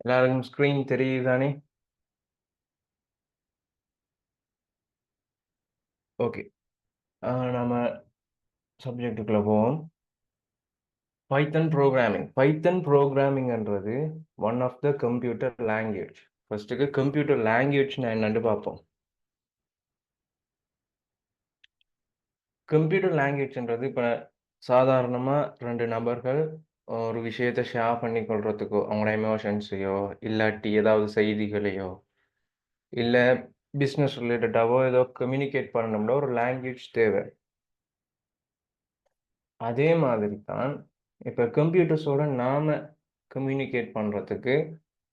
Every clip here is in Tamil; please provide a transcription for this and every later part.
எல்லாருக்கும் ஸ்க்ரீன் தெரியுதானே? ஓகே. நம்ம சப்ஜெக்ட்டுக்குள்ள போவோம். Python programming. பைத்தன் ப்ரோக்ராமிங்ன்றது one of the computer language. ஃபர்ஸ்ட்டுக்கு கம்ப்யூட்டர் லாங்குவேஜ்னா என்னன்னு பார்ப்போம். கம்ப்யூட்டர் லாங்குவேஜ்ன்றது இப்போ சாதாரணமா 2 நபர்கள் ஒரு விஷயத்த ஷேர் பண்ணிக்கொள்றதுக்கோ, அவங்களோட எமோஷன்ஸையோ, இல்லாட்டி ஏதாவது செய்திகளையோ, இல்ல பிசினஸ் ரிலேட்டடாவோ ஏதோ கம்யூனிகேட் பண்ணணும்னா ஒரு லாங்குவேஜ் தேவை. அதே மாதிரி தான் இப்ப கம்ப்யூட்டர்ஸோட நாம கம்யூனிகேட் பண்றதுக்கு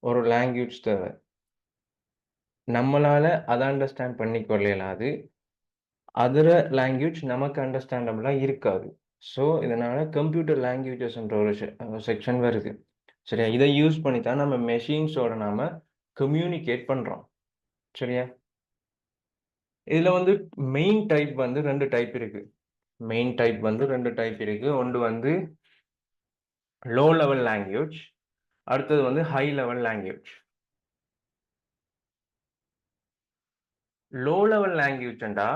ஒரு லாங்குவேஜ் தேவை. நம்மளால அத அண்டர்ஸ்டாண்ட் பண்ணிக்கொள்ள இயலாது. அதர் லாங்குவேஜ் நமக்கு அண்டர்ஸ்டாண்டபிளா இருக்காது. ஸோ, இதனால கம்ப்யூட்டர் லாங்குவேஜஸ்ன்ற ஒரு செக்ஷன் வருது. சரியா? இத யூஸ் பண்ணி தான் நம்ம மெஷின்ஸோட நாம கம்யூனிகேட் பண்றோம். சரியா? இதுல வந்து மெயின் டைப் வந்து 2 டைப் இருக்கு. மெயின் டைப் வந்து 2 டைப் இருக்கு. ஒன்று வந்து லோ லெவல் லாங்குவேஜ். அடுத்தது வந்து high level language. Low level லாங்குவேஜ்ண்டா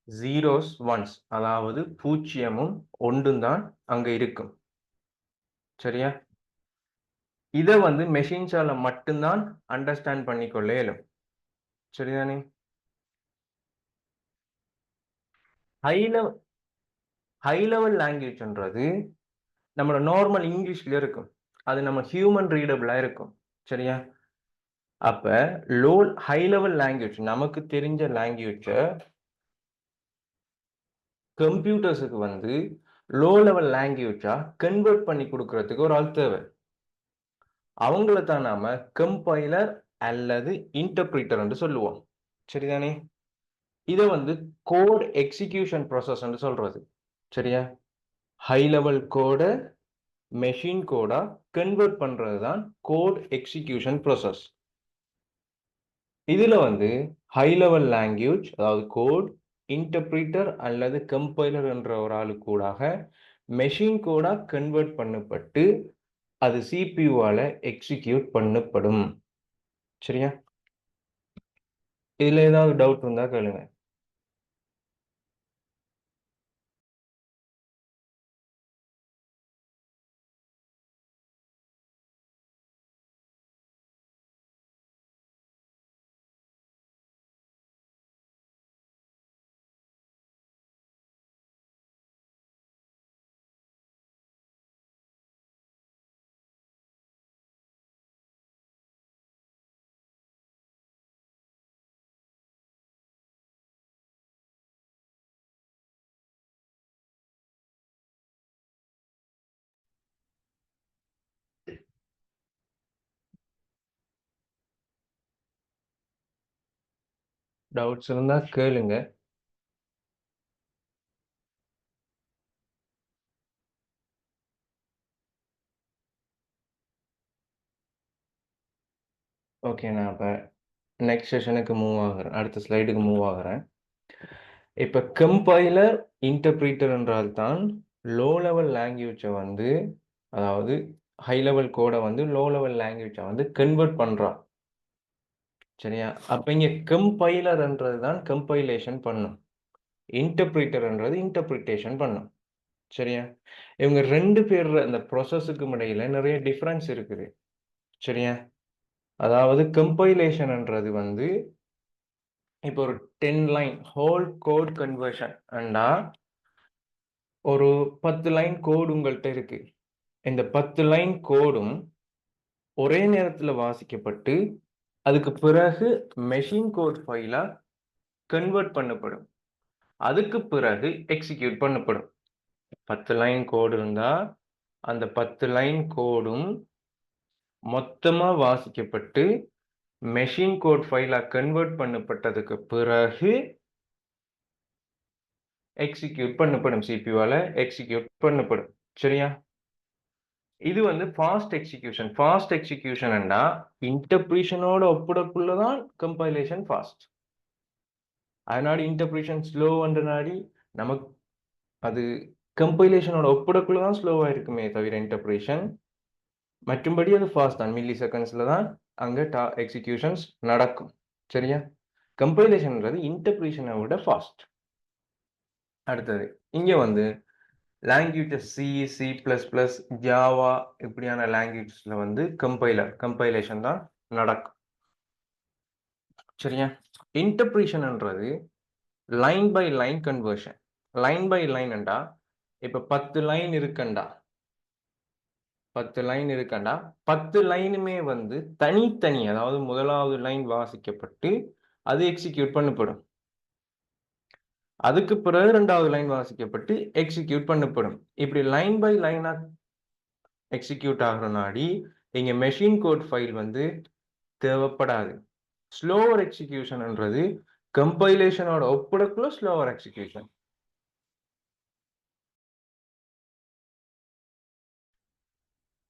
ஜீரோஸ், ஒன்ஸ் அதாவது 0ம் 1ம் தான் அங்க இருக்கும். சரியா? இத வந்து மெஷின்ஸால மட்டும் தான் அண்டர்ஸ்டாண்ட் பண்ணிக்கொள்ள இயலும். சரிதானே? ஹை லெவல் ஹை லெவல் லாங்குவேஜ்ன்றது நம்மளோட நார்மல் இங்கிலீஷ்ல இருக்கும். அது நம்ம ஹியூமன் ரீடபிளா இருக்கும். சரியா? அப்ப ஹை லெவல் லாங்குவேஜ் நமக்கு தெரிஞ்ச லாங்குவேஜ கம்ப்யூட்டர்ஸுக்கு வந்து லோ லெவல் லாங்குவேஜா கன்வெர்ட் பண்ணி குடுக்குறதுக்கு ஒரு ஆள் தேவை. அவங்கள தான் நாம கம்பைலர் அல்லது இன்டர்பிரிட்டர் என்று சொல்லுவோம். சரிதானே? இத வந்து கோட் எக்ஸிகியூஷன் ப்ராசஸ் என்று சொல்றது. சரியா? ஹை லெவல் கோட மெஷின் கோடா கன்வெர்ட் பண்றது தான் கோட் எக்ஸிகியூஷன் ப்ராசஸ். இதுல வந்து ஹை லெவல் லாங்குவேஜ் அதாவது கோட், இன்டர்பிரிட்டர் அல்லது கம்பைலர் என்ற ஒரு ஆளுக்கூடாக மெஷின் கோடா கன்வெர்ட் பண்ணப்பட்டு அது சிபியூவால எக்ஸிக்யூட் பண்ணப்படும். சரியா? இதுல ஏதாவது டவுட் இருந்தா கேளுங்க. டவுட்ஸ் இருந்தா கேளுங்க. ஓகே. நான் இப்ப நெக்ஸ்ட் செஷனுக்கு மூவ் ஆகுறேன். அடுத்த ஸ்லைடுக்கு மூவ் ஆகுறேன். இப்ப கம்பைலர், இன்டர்பிரிட்டர் என்றால் தான் லோ லெவல் லாங்குவேஜ வந்து அதாவது ஹை லெவல் கோட வந்து லோ லெவல் லாங்குவேஜ வந்து கன்வெர்ட் பண்றா. சரியா? அப்ப இங்க கம்பைலர்ன்றது தான் கம்பைலேஷன் பண்ணும். இன்டர்பிரிட்டர்ன்றது இன்டர்பிரிட்டேஷன் பண்ணும். சரியா? இவங்க 2 பேர் அந்த ப்ராசஸுக்கும் இடையில நிறைய டிஃபரன்ஸ் இருக்குது. சரியா? அதாவது கம்பைலேஷன்ன்றது வந்து இப்போ ஒரு 10 லைன் ஹோல் கோட் கன்வர்ஷன் அண்டா ஒரு 10 லைன் கோடு உங்கள்ட்ட இருக்கு. இந்த 10 லைன் கோடும் ஒரே நேரத்துல வாசிக்கப்பட்டு, அதுக்கு பிறகு மெஷின் கோட் ஃபைலா கன்வெர்ட் பண்ணப்படும். அதுக்கு பிறகு எக்ஸிக்யூட் பண்ணப்படும். 10 லைன் கோடு இருந்தா, அந்த 10 லைன் கோடும் மொத்தமா வாசிக்கப்பட்டு, மெஷின் கோட் ஃபைலா கன்வெர்ட் பண்ணப்பட்டதுக்கு பிறகு எக்ஸிக்யூட் பண்ணப்படும். சிபியூவால எக்ஸிக்யூட் பண்ணப்படும். சரியா? இது வந்து ஃபாஸ்ட் எக்ஸிகியூஷன். ஃபாஸ்ட் எக்ஸிகியூஷன்ண்டா இன்டர்பிரிஷனோட ஒப்பிடக்குள்ள தான் கம்பைலேஷன் ஃபாஸ்ட். அதனால இன்டர்பிரிஷன் ஸ்லோன்ற நாடி நமக்கு அது கம்பைலேஷனோட ஒப்பிடக்குள்ள தான் ஸ்லோவா இருக்குமே தவிர இன்டர்பிரிஷன் மற்றும்படி அது ஃபாஸ்ட் தான். மில்லி செகண்ட்ஸ்ல தான் அங்க எக்ஸிகியூஷன்ஸ் நடக்கும். சரியா? கம்பைலேஷன்ன்றது இன்டர்பிரேஷனை விட ஃபாஸ்ட். அடுத்தது இங்க வந்து languages C, C plus plus, Java இப்படியான லாங்குவேஜஸ்ல வந்து கம்பைலேஷன் தான் நடக்கும். சரியா? இன்டர்பிரேஷன்ன்றது line by line conversion. Line by லைன்டா இப்ப 10 லைன் இருக்கண்டா 10 லைனுமே வந்து தனித்தனி, அதாவது முதலாவது லைன் வாசிக்கப்பட்டு அது எக்ஸிக்யூட் பண்ணப்படும். அதுக்கு பிறகு 2வது லைன் வாசிக்கப்பட்டு எக்ஸிக்யூட் பண்ணப்படும். இப்படி லைன் பை லைனா எக்ஸிக்யூட் ஆகுற நாடி இங்க மெஷின் கோட் ஃபைல் வந்து தேவைப்படாது. ஸ்லோவர் எக்ஸிக்யூஷன்ன்றது கம்பைலேஷனோட ஒப்பிடக்குள்ள ஸ்லோவர் எக்ஸிக்யூஷன்.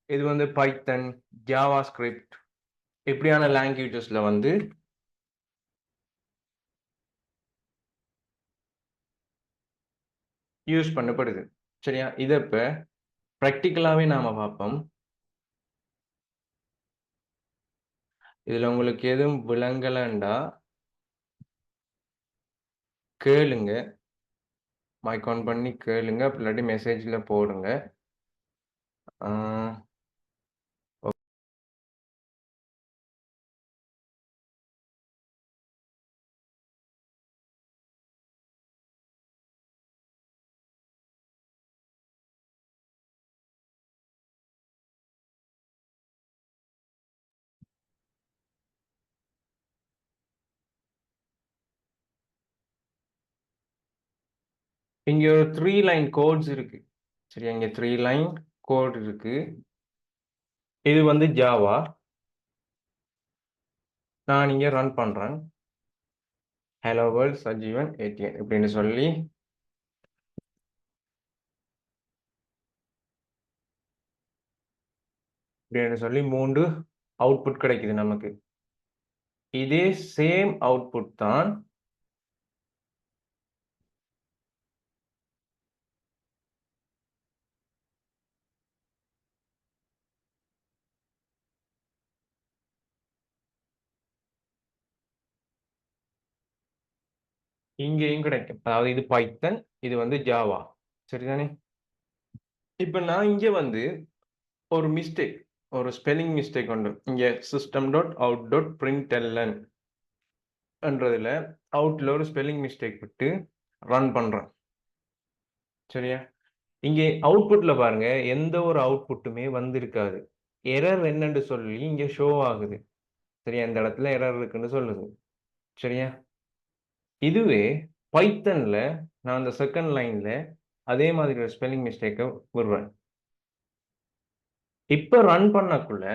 இது வந்து பைத்தன், ஜாவா ஸ்கிரிப்ட் இப்படியான லாங்குவேஜஸ்ல வந்து யூஸ் பண்ணப்படுது. சரியா? இத இப்ப பிராக்டிகலாவே நாம பார்ப்போம். இதுல உங்களுக்கு எதுவும் விளங்கலண்டா கேளுங்க. மைக் ஆன் பண்ணி கேளுங்க. அப்படி இல்லாட்டி மெசேஜ்ல போடுங்க. இங்க ஒரு 3 லைன் கோட்ஸ் இருக்கு. சரியா? இங்க 3 லைன் கோட் இருக்கு. இது வந்து ஜாவா. நான் இங்க ரன் பண்றேன். ஹலோ வேர்ல்ட் சஜீவன் ஏடிஎன் இப்படின்னு சொல்லி இப்படின்னு சொல்லி 3 அவுட்புட் கிடைக்குது நமக்கு. இதே சேம் அவுட்புட் தான் இங்கேயும் கிடைக்கும். அதாவது இது பைத்தன், இது வந்து ஜாவா. சரிதானே? இப்ப நான் இங்க வந்து ஒரு மிஸ்டேக், ஒரு ஸ்பெல்லிங் மிஸ்டேக் உண்டு. இங்க system.out.println என்றதுல அவுட்ல ஒரு ஸ்பெல்லிங் மிஸ்டேக் விட்டு ரன் பண்றேன். சரியா? இங்கே அவுட்புட்ல பாருங்க, எந்த ஒரு அவுட்புட்டுமே வந்திருக்காது. எரர் என்னன்னு சொல்லி இங்க ஷோ ஆகுது. சரியா? இந்த இடத்துல எரர் இருக்குன்னு சொல்லுது. சரியா? இதுவே பைத்தன்ல நான் அந்த செகண்ட் லைன்ல அதே மாதிரி ஒரு ஸ்பெல்லிங் மிஸ்டேக்கை விடுறேன். இப்ப ரன் பண்ணக்குள்ள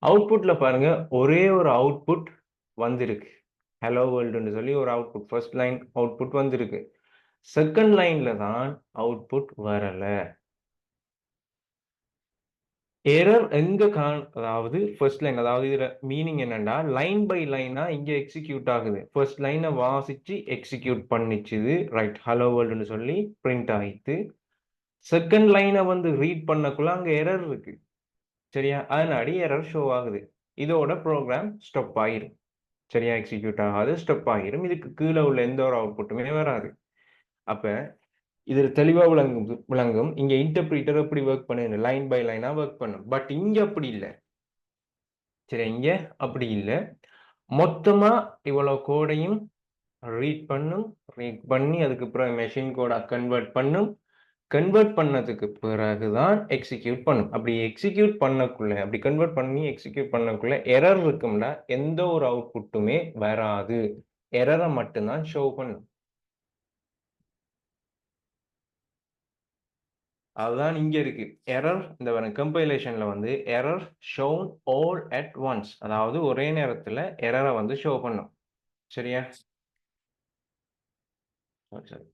அவுட்புட்ல பாருங்க, ஒரே ஒரு அவுட்புட் வந்திருக்கு. ஹலோ வேர்ல்டுன்னு சொல்லி ஒரு அவுட்புட், ஃபர்ஸ்ட் லைன் அவுட்புட் வந்திருக்கு. செகண்ட் லைன்ல தான் அவுட்புட் வரல. எரர் எங்க அதாவது ஃபர்ஸ்ட் லைன், அதாவது இதுல மீனிங் என்னன்னா லைன் பை லைனா இங்க எக்ஸிக்யூட் ஆகுது. ஃபர்ஸ்ட் லைனை வாசிச்சு எக்ஸிக்யூட் பண்ணிச்சுது. ரைட், ஹலோ வேர்ல்டுன்னு சொல்லி பிரிண்ட் ஆயிட்டு செகண்ட் லைனை வந்து ரீட் பண்ணக்குள்ள அங்க எரர் இருக்கு. சரியா? அதனாடி எரர் ஷோ ஆகுது. இதோட ப்ரோக்ராம் ஸ்டாப் ஆயிரும். சரியா? எக்ஸிக்யூட் ஆகாது, ஸ்டாப் ஆகிரும். இதுக்கு கீழே உள்ள எந்த ஒரு அவுட்புட்டுமே வராது. அப்ப இதுல தெளிவா விளங்கும் இங்க இன்டர்பிரிட்டர் எப்படி ஒர்க் பண்ணுது, லைன் பை லைனா ஒர்க் பண்ணும். பட் இங்க அப்படி இல்லை. சரி, இங்க அப்படி இல்லை. மொத்தமா இவ்வளவு கோடையும் ரீட் பண்ணும். ரீட் பண்ணி அதுக்கு அப்புறம் மெஷின் கோடா கன்வெர்ட் பண்ணும். கன்வெர்ட் பண்ணதுக்கு பிறகுதான் எக்ஸிக்யூட் பண்ணும். அப்படி எக்ஸிக்யூட் பண்ணக்குள்ள, அப்படி கன்வெர்ட் பண்ணி எக்ஸிக்யூட் பண்ணக்குள்ள எரர் இருக்கும்னா எந்த ஒரு அவுட்புட்டுமே வராது. எரரை மட்டும்தான் ஷோ பண்ணும். அதுதான் இங்க இருக்கு. எரர் இந்த கம்பைலேஷன்ல வந்து error shown all at once, அதாவது ஒரே நேரத்துல எரரை வந்து ஷோ பண்ணும். சரியா? சரி.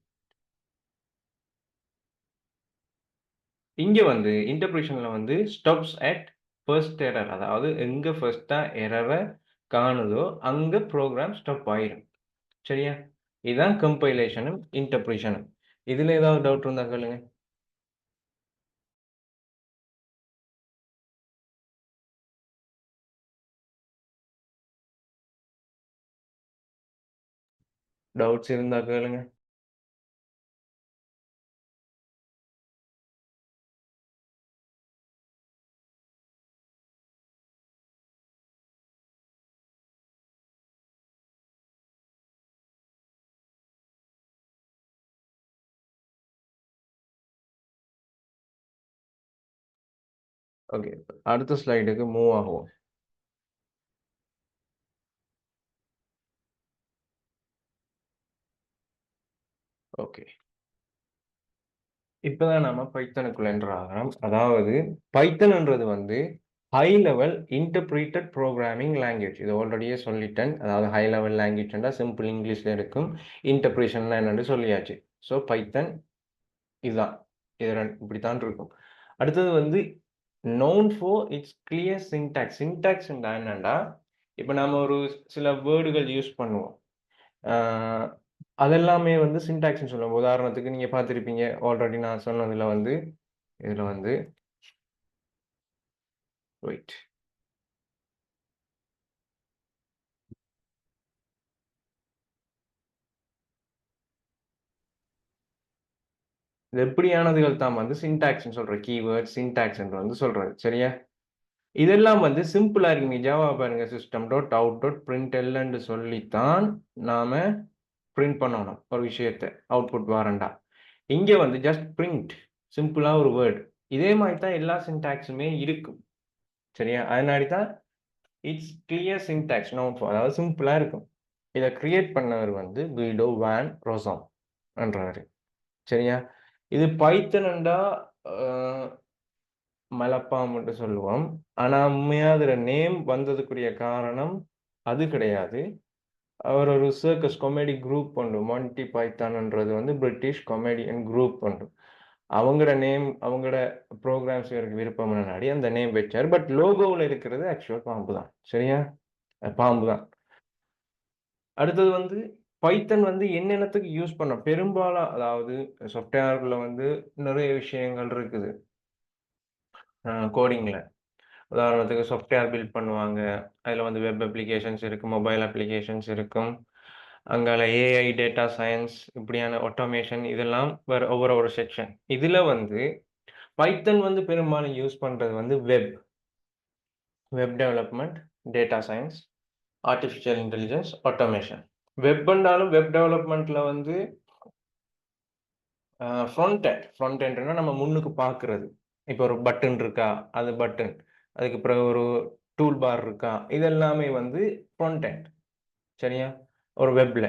இங்க வந்து இன்டர்பிரேஷன்ல வந்து ஸ்டாப்ஸ் அட் ஃபர்ஸ்ட் எரர், அதாவது எங்க ஃபர்ஸ்டா எரரை காணுதோ அங்க ப்ரோக்ராம் ஸ்டாப் ஆயிடும். சரியா? இதுதான் கம்பைலேஷனும் இன்டர்பிரேஷனும். இதுல ஏதாவது டவுட் இருந்தா கேளுங்க. டவுட்ஸ் இருந்தா கேளுங்க. ஓகே. அடுத்த ஸ்லைடுக்கு மூவ் ஆகுவோம். ஓகே. இப்பதான் நம்ம பைத்தனுக்குள்ள என்டர் ஆகிறோம். அதாவது பைத்தன்ன்றது வந்து ஹை லெவல் இன்டர்பிரீட்டட் ப்ரோக்ராமிங் லாங்குவேஜ். இது ஆல்ரெடியே சொல்லிட்டேன். அதாவது ஹை லெவல் லாங்குவேஜ்னா சிம்பிள் இங்கிலீஷ்ல இருக்கும். இன்டர்பிரேஷன்னா என்னன்னு சொல்லியாச்சு. ஸோ பைத்தன் இதுதான். இது இப்படித்தான் இருக்கும். அடுத்தது வந்து known for it's clear syntax. Syntax என்னன்னா, இப்போ நாம ஒரு சில வேர்டுகள் யூஸ் பண்ணுவோம். அதெல்லாமே வந்து சின்டாக்ஸ்ன்னு சொல்லுவோம். உதாரணத்துக்கு நீங்க பார்த்திருப்பீங்க. ஆல்ரெடி நான் சொன்னதுல வந்து இதுல வந்து வெயிட். இது எப்படியானதுகள் தான் வந்து சின்டாக்ஸ்ன்னு சொல்றோம். கீவேர்ட் சின்டாக்ஸ் என்று வந்து சொல்றது. சரியா? இதெல்லாம் வந்து சிம்பிளா இருக்கு. ஜாவா பாருங்க சிஸ்டம் டாட் அவுட் டாட் பிரிண்ட்எல்ன்னு சொல்லித்தான் நாம பிரிண்ட் பண்ணணும் ஒரு விஷயத்தை. அவுட்புட் வாரண்டா. இங்க வந்து ஜஸ்ட் பிரிண்ட் சிம்பிளா ஒரு வேர்ட். இதே மாதிரி தான் எல்லா சின்டாக்ஸுமே இருக்கும். சரியா? அதனாடி தான் it's clear syntax known for, அதாவது சிம்பிளா இருக்கும். இதை கிரியேட் பண்ணவர் வந்து குய்டோ வான் ரோசாம் என்றாரு. சரியா? இது பைத்தன்டா மலப்பாம்புன்னு சொல்லுவோம். ஆனா உண்மையா அதுல நேம் வந்ததுக்குரிய காரணம் அது கிடையாது. அவர் ஒரு சர்க்கஸ் காமெடி குரூப் உண்டு. மான்டி பைத்தான்ன்றது வந்து பிரிட்டிஷ் காமெடியன் குரூப் உண்டு. அவங்களோட நேம் அவங்களோட ப்ரோக்ராம்ஸ் இவருக்கு விருப்பம் முன்னாடி அந்த நேம் வச்சார். பட் லோகோவில் இருக்கிறது ஆக்சுவல் பாம்பு தான். சரியா? பாம்பு தான். அடுத்தது வந்து பைத்தன் வந்து என்னென்னத்துக்கு யூஸ் பண்ண பெரும்பாலும், அதாவது சாஃப்ட்வேர்ல வந்து நிறைய விஷயங்கள் இருக்குது கோடிங்ல. உதாரணத்துக்கு சாஃப்ட்வேர் பில்ட் பண்ணுவாங்க. அதில் வந்து வெப் அப்ளிகேஷன்ஸ் இருக்கும், மொபைல் அப்ளிகேஷன்ஸ் இருக்கும். அங்கால ஏஐ, டேட்டா சயின்ஸ் இப்படியான ஆட்டோமேஷன் இதெல்லாம் வேறு ஒவ்வொரு செக்ஷன். இதில் வந்து பைத்தன் வந்து பெரும்பாலும் யூஸ் பண்ணுறது வந்து web development, data science, artificial intelligence, automation. வெப்ன்றாலும் வெப் டெவலப்மெண்ட்டில் வந்து ஃப்ரண்ட் எண்ட்னா நம்ம முன்னுக்கு பார்க்குறது. இப்போ ஒரு பட்டன் இருக்கா, அது பட்டன். அதுக்கு பிறகு ஒரு டூல் பார் இருக்கா, இது எல்லாமே வந்து ஃப்ரண்ட் எண்ட். சரியா? ஒரு வெப்ல.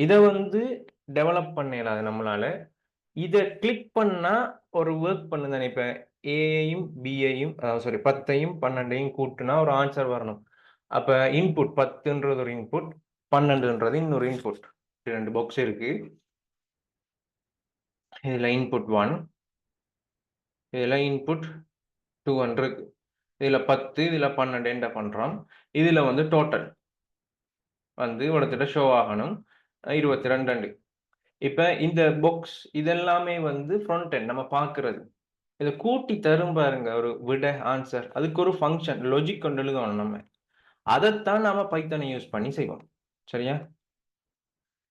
இதை வந்து டெவலப் பண்ணலாது நம்மளால. இதை கிளிக் பண்ணா ஒரு ஒர்க் பண்ணுதானே. இப்போ ஏயையும் பிஐயும், சாரி 10ஐயும் 12ஐயும் கூட்டுனா ஒரு ஆன்சர் வரணும். அப்போ இன்புட் 10ன்றது ஒரு இன்புட், 12ன்றது இன்னொரு இன்புட். ரெண்டு பாக்ஸ் இருக்கு. இதில் இன்புட் 1, இதில் இன்புட் 200, இதில் 10, இதில் 12 என்ன பண்ணுறோம். இதில் வந்து டோட்டல் வந்து ஒருத்தட்ட ஷோ ஆகணும் 22. இப்போ இந்த பாக்ஸ் இதெல்லாமே வந்து ஃப்ரண்ட் எண்ட் நம்ம பார்க்கறது. இதை கூட்டி தரும் பாருங்க ஒரு விட ஆன்சர். அதுக்கு ஒரு ஃபங்க்ஷன் லாஜிக் கொண்டு எழுதணும் நம்ம. அதைத்தான் நாம பைத்தனை யூஸ் பண்ணி செய்வோம். சரியா?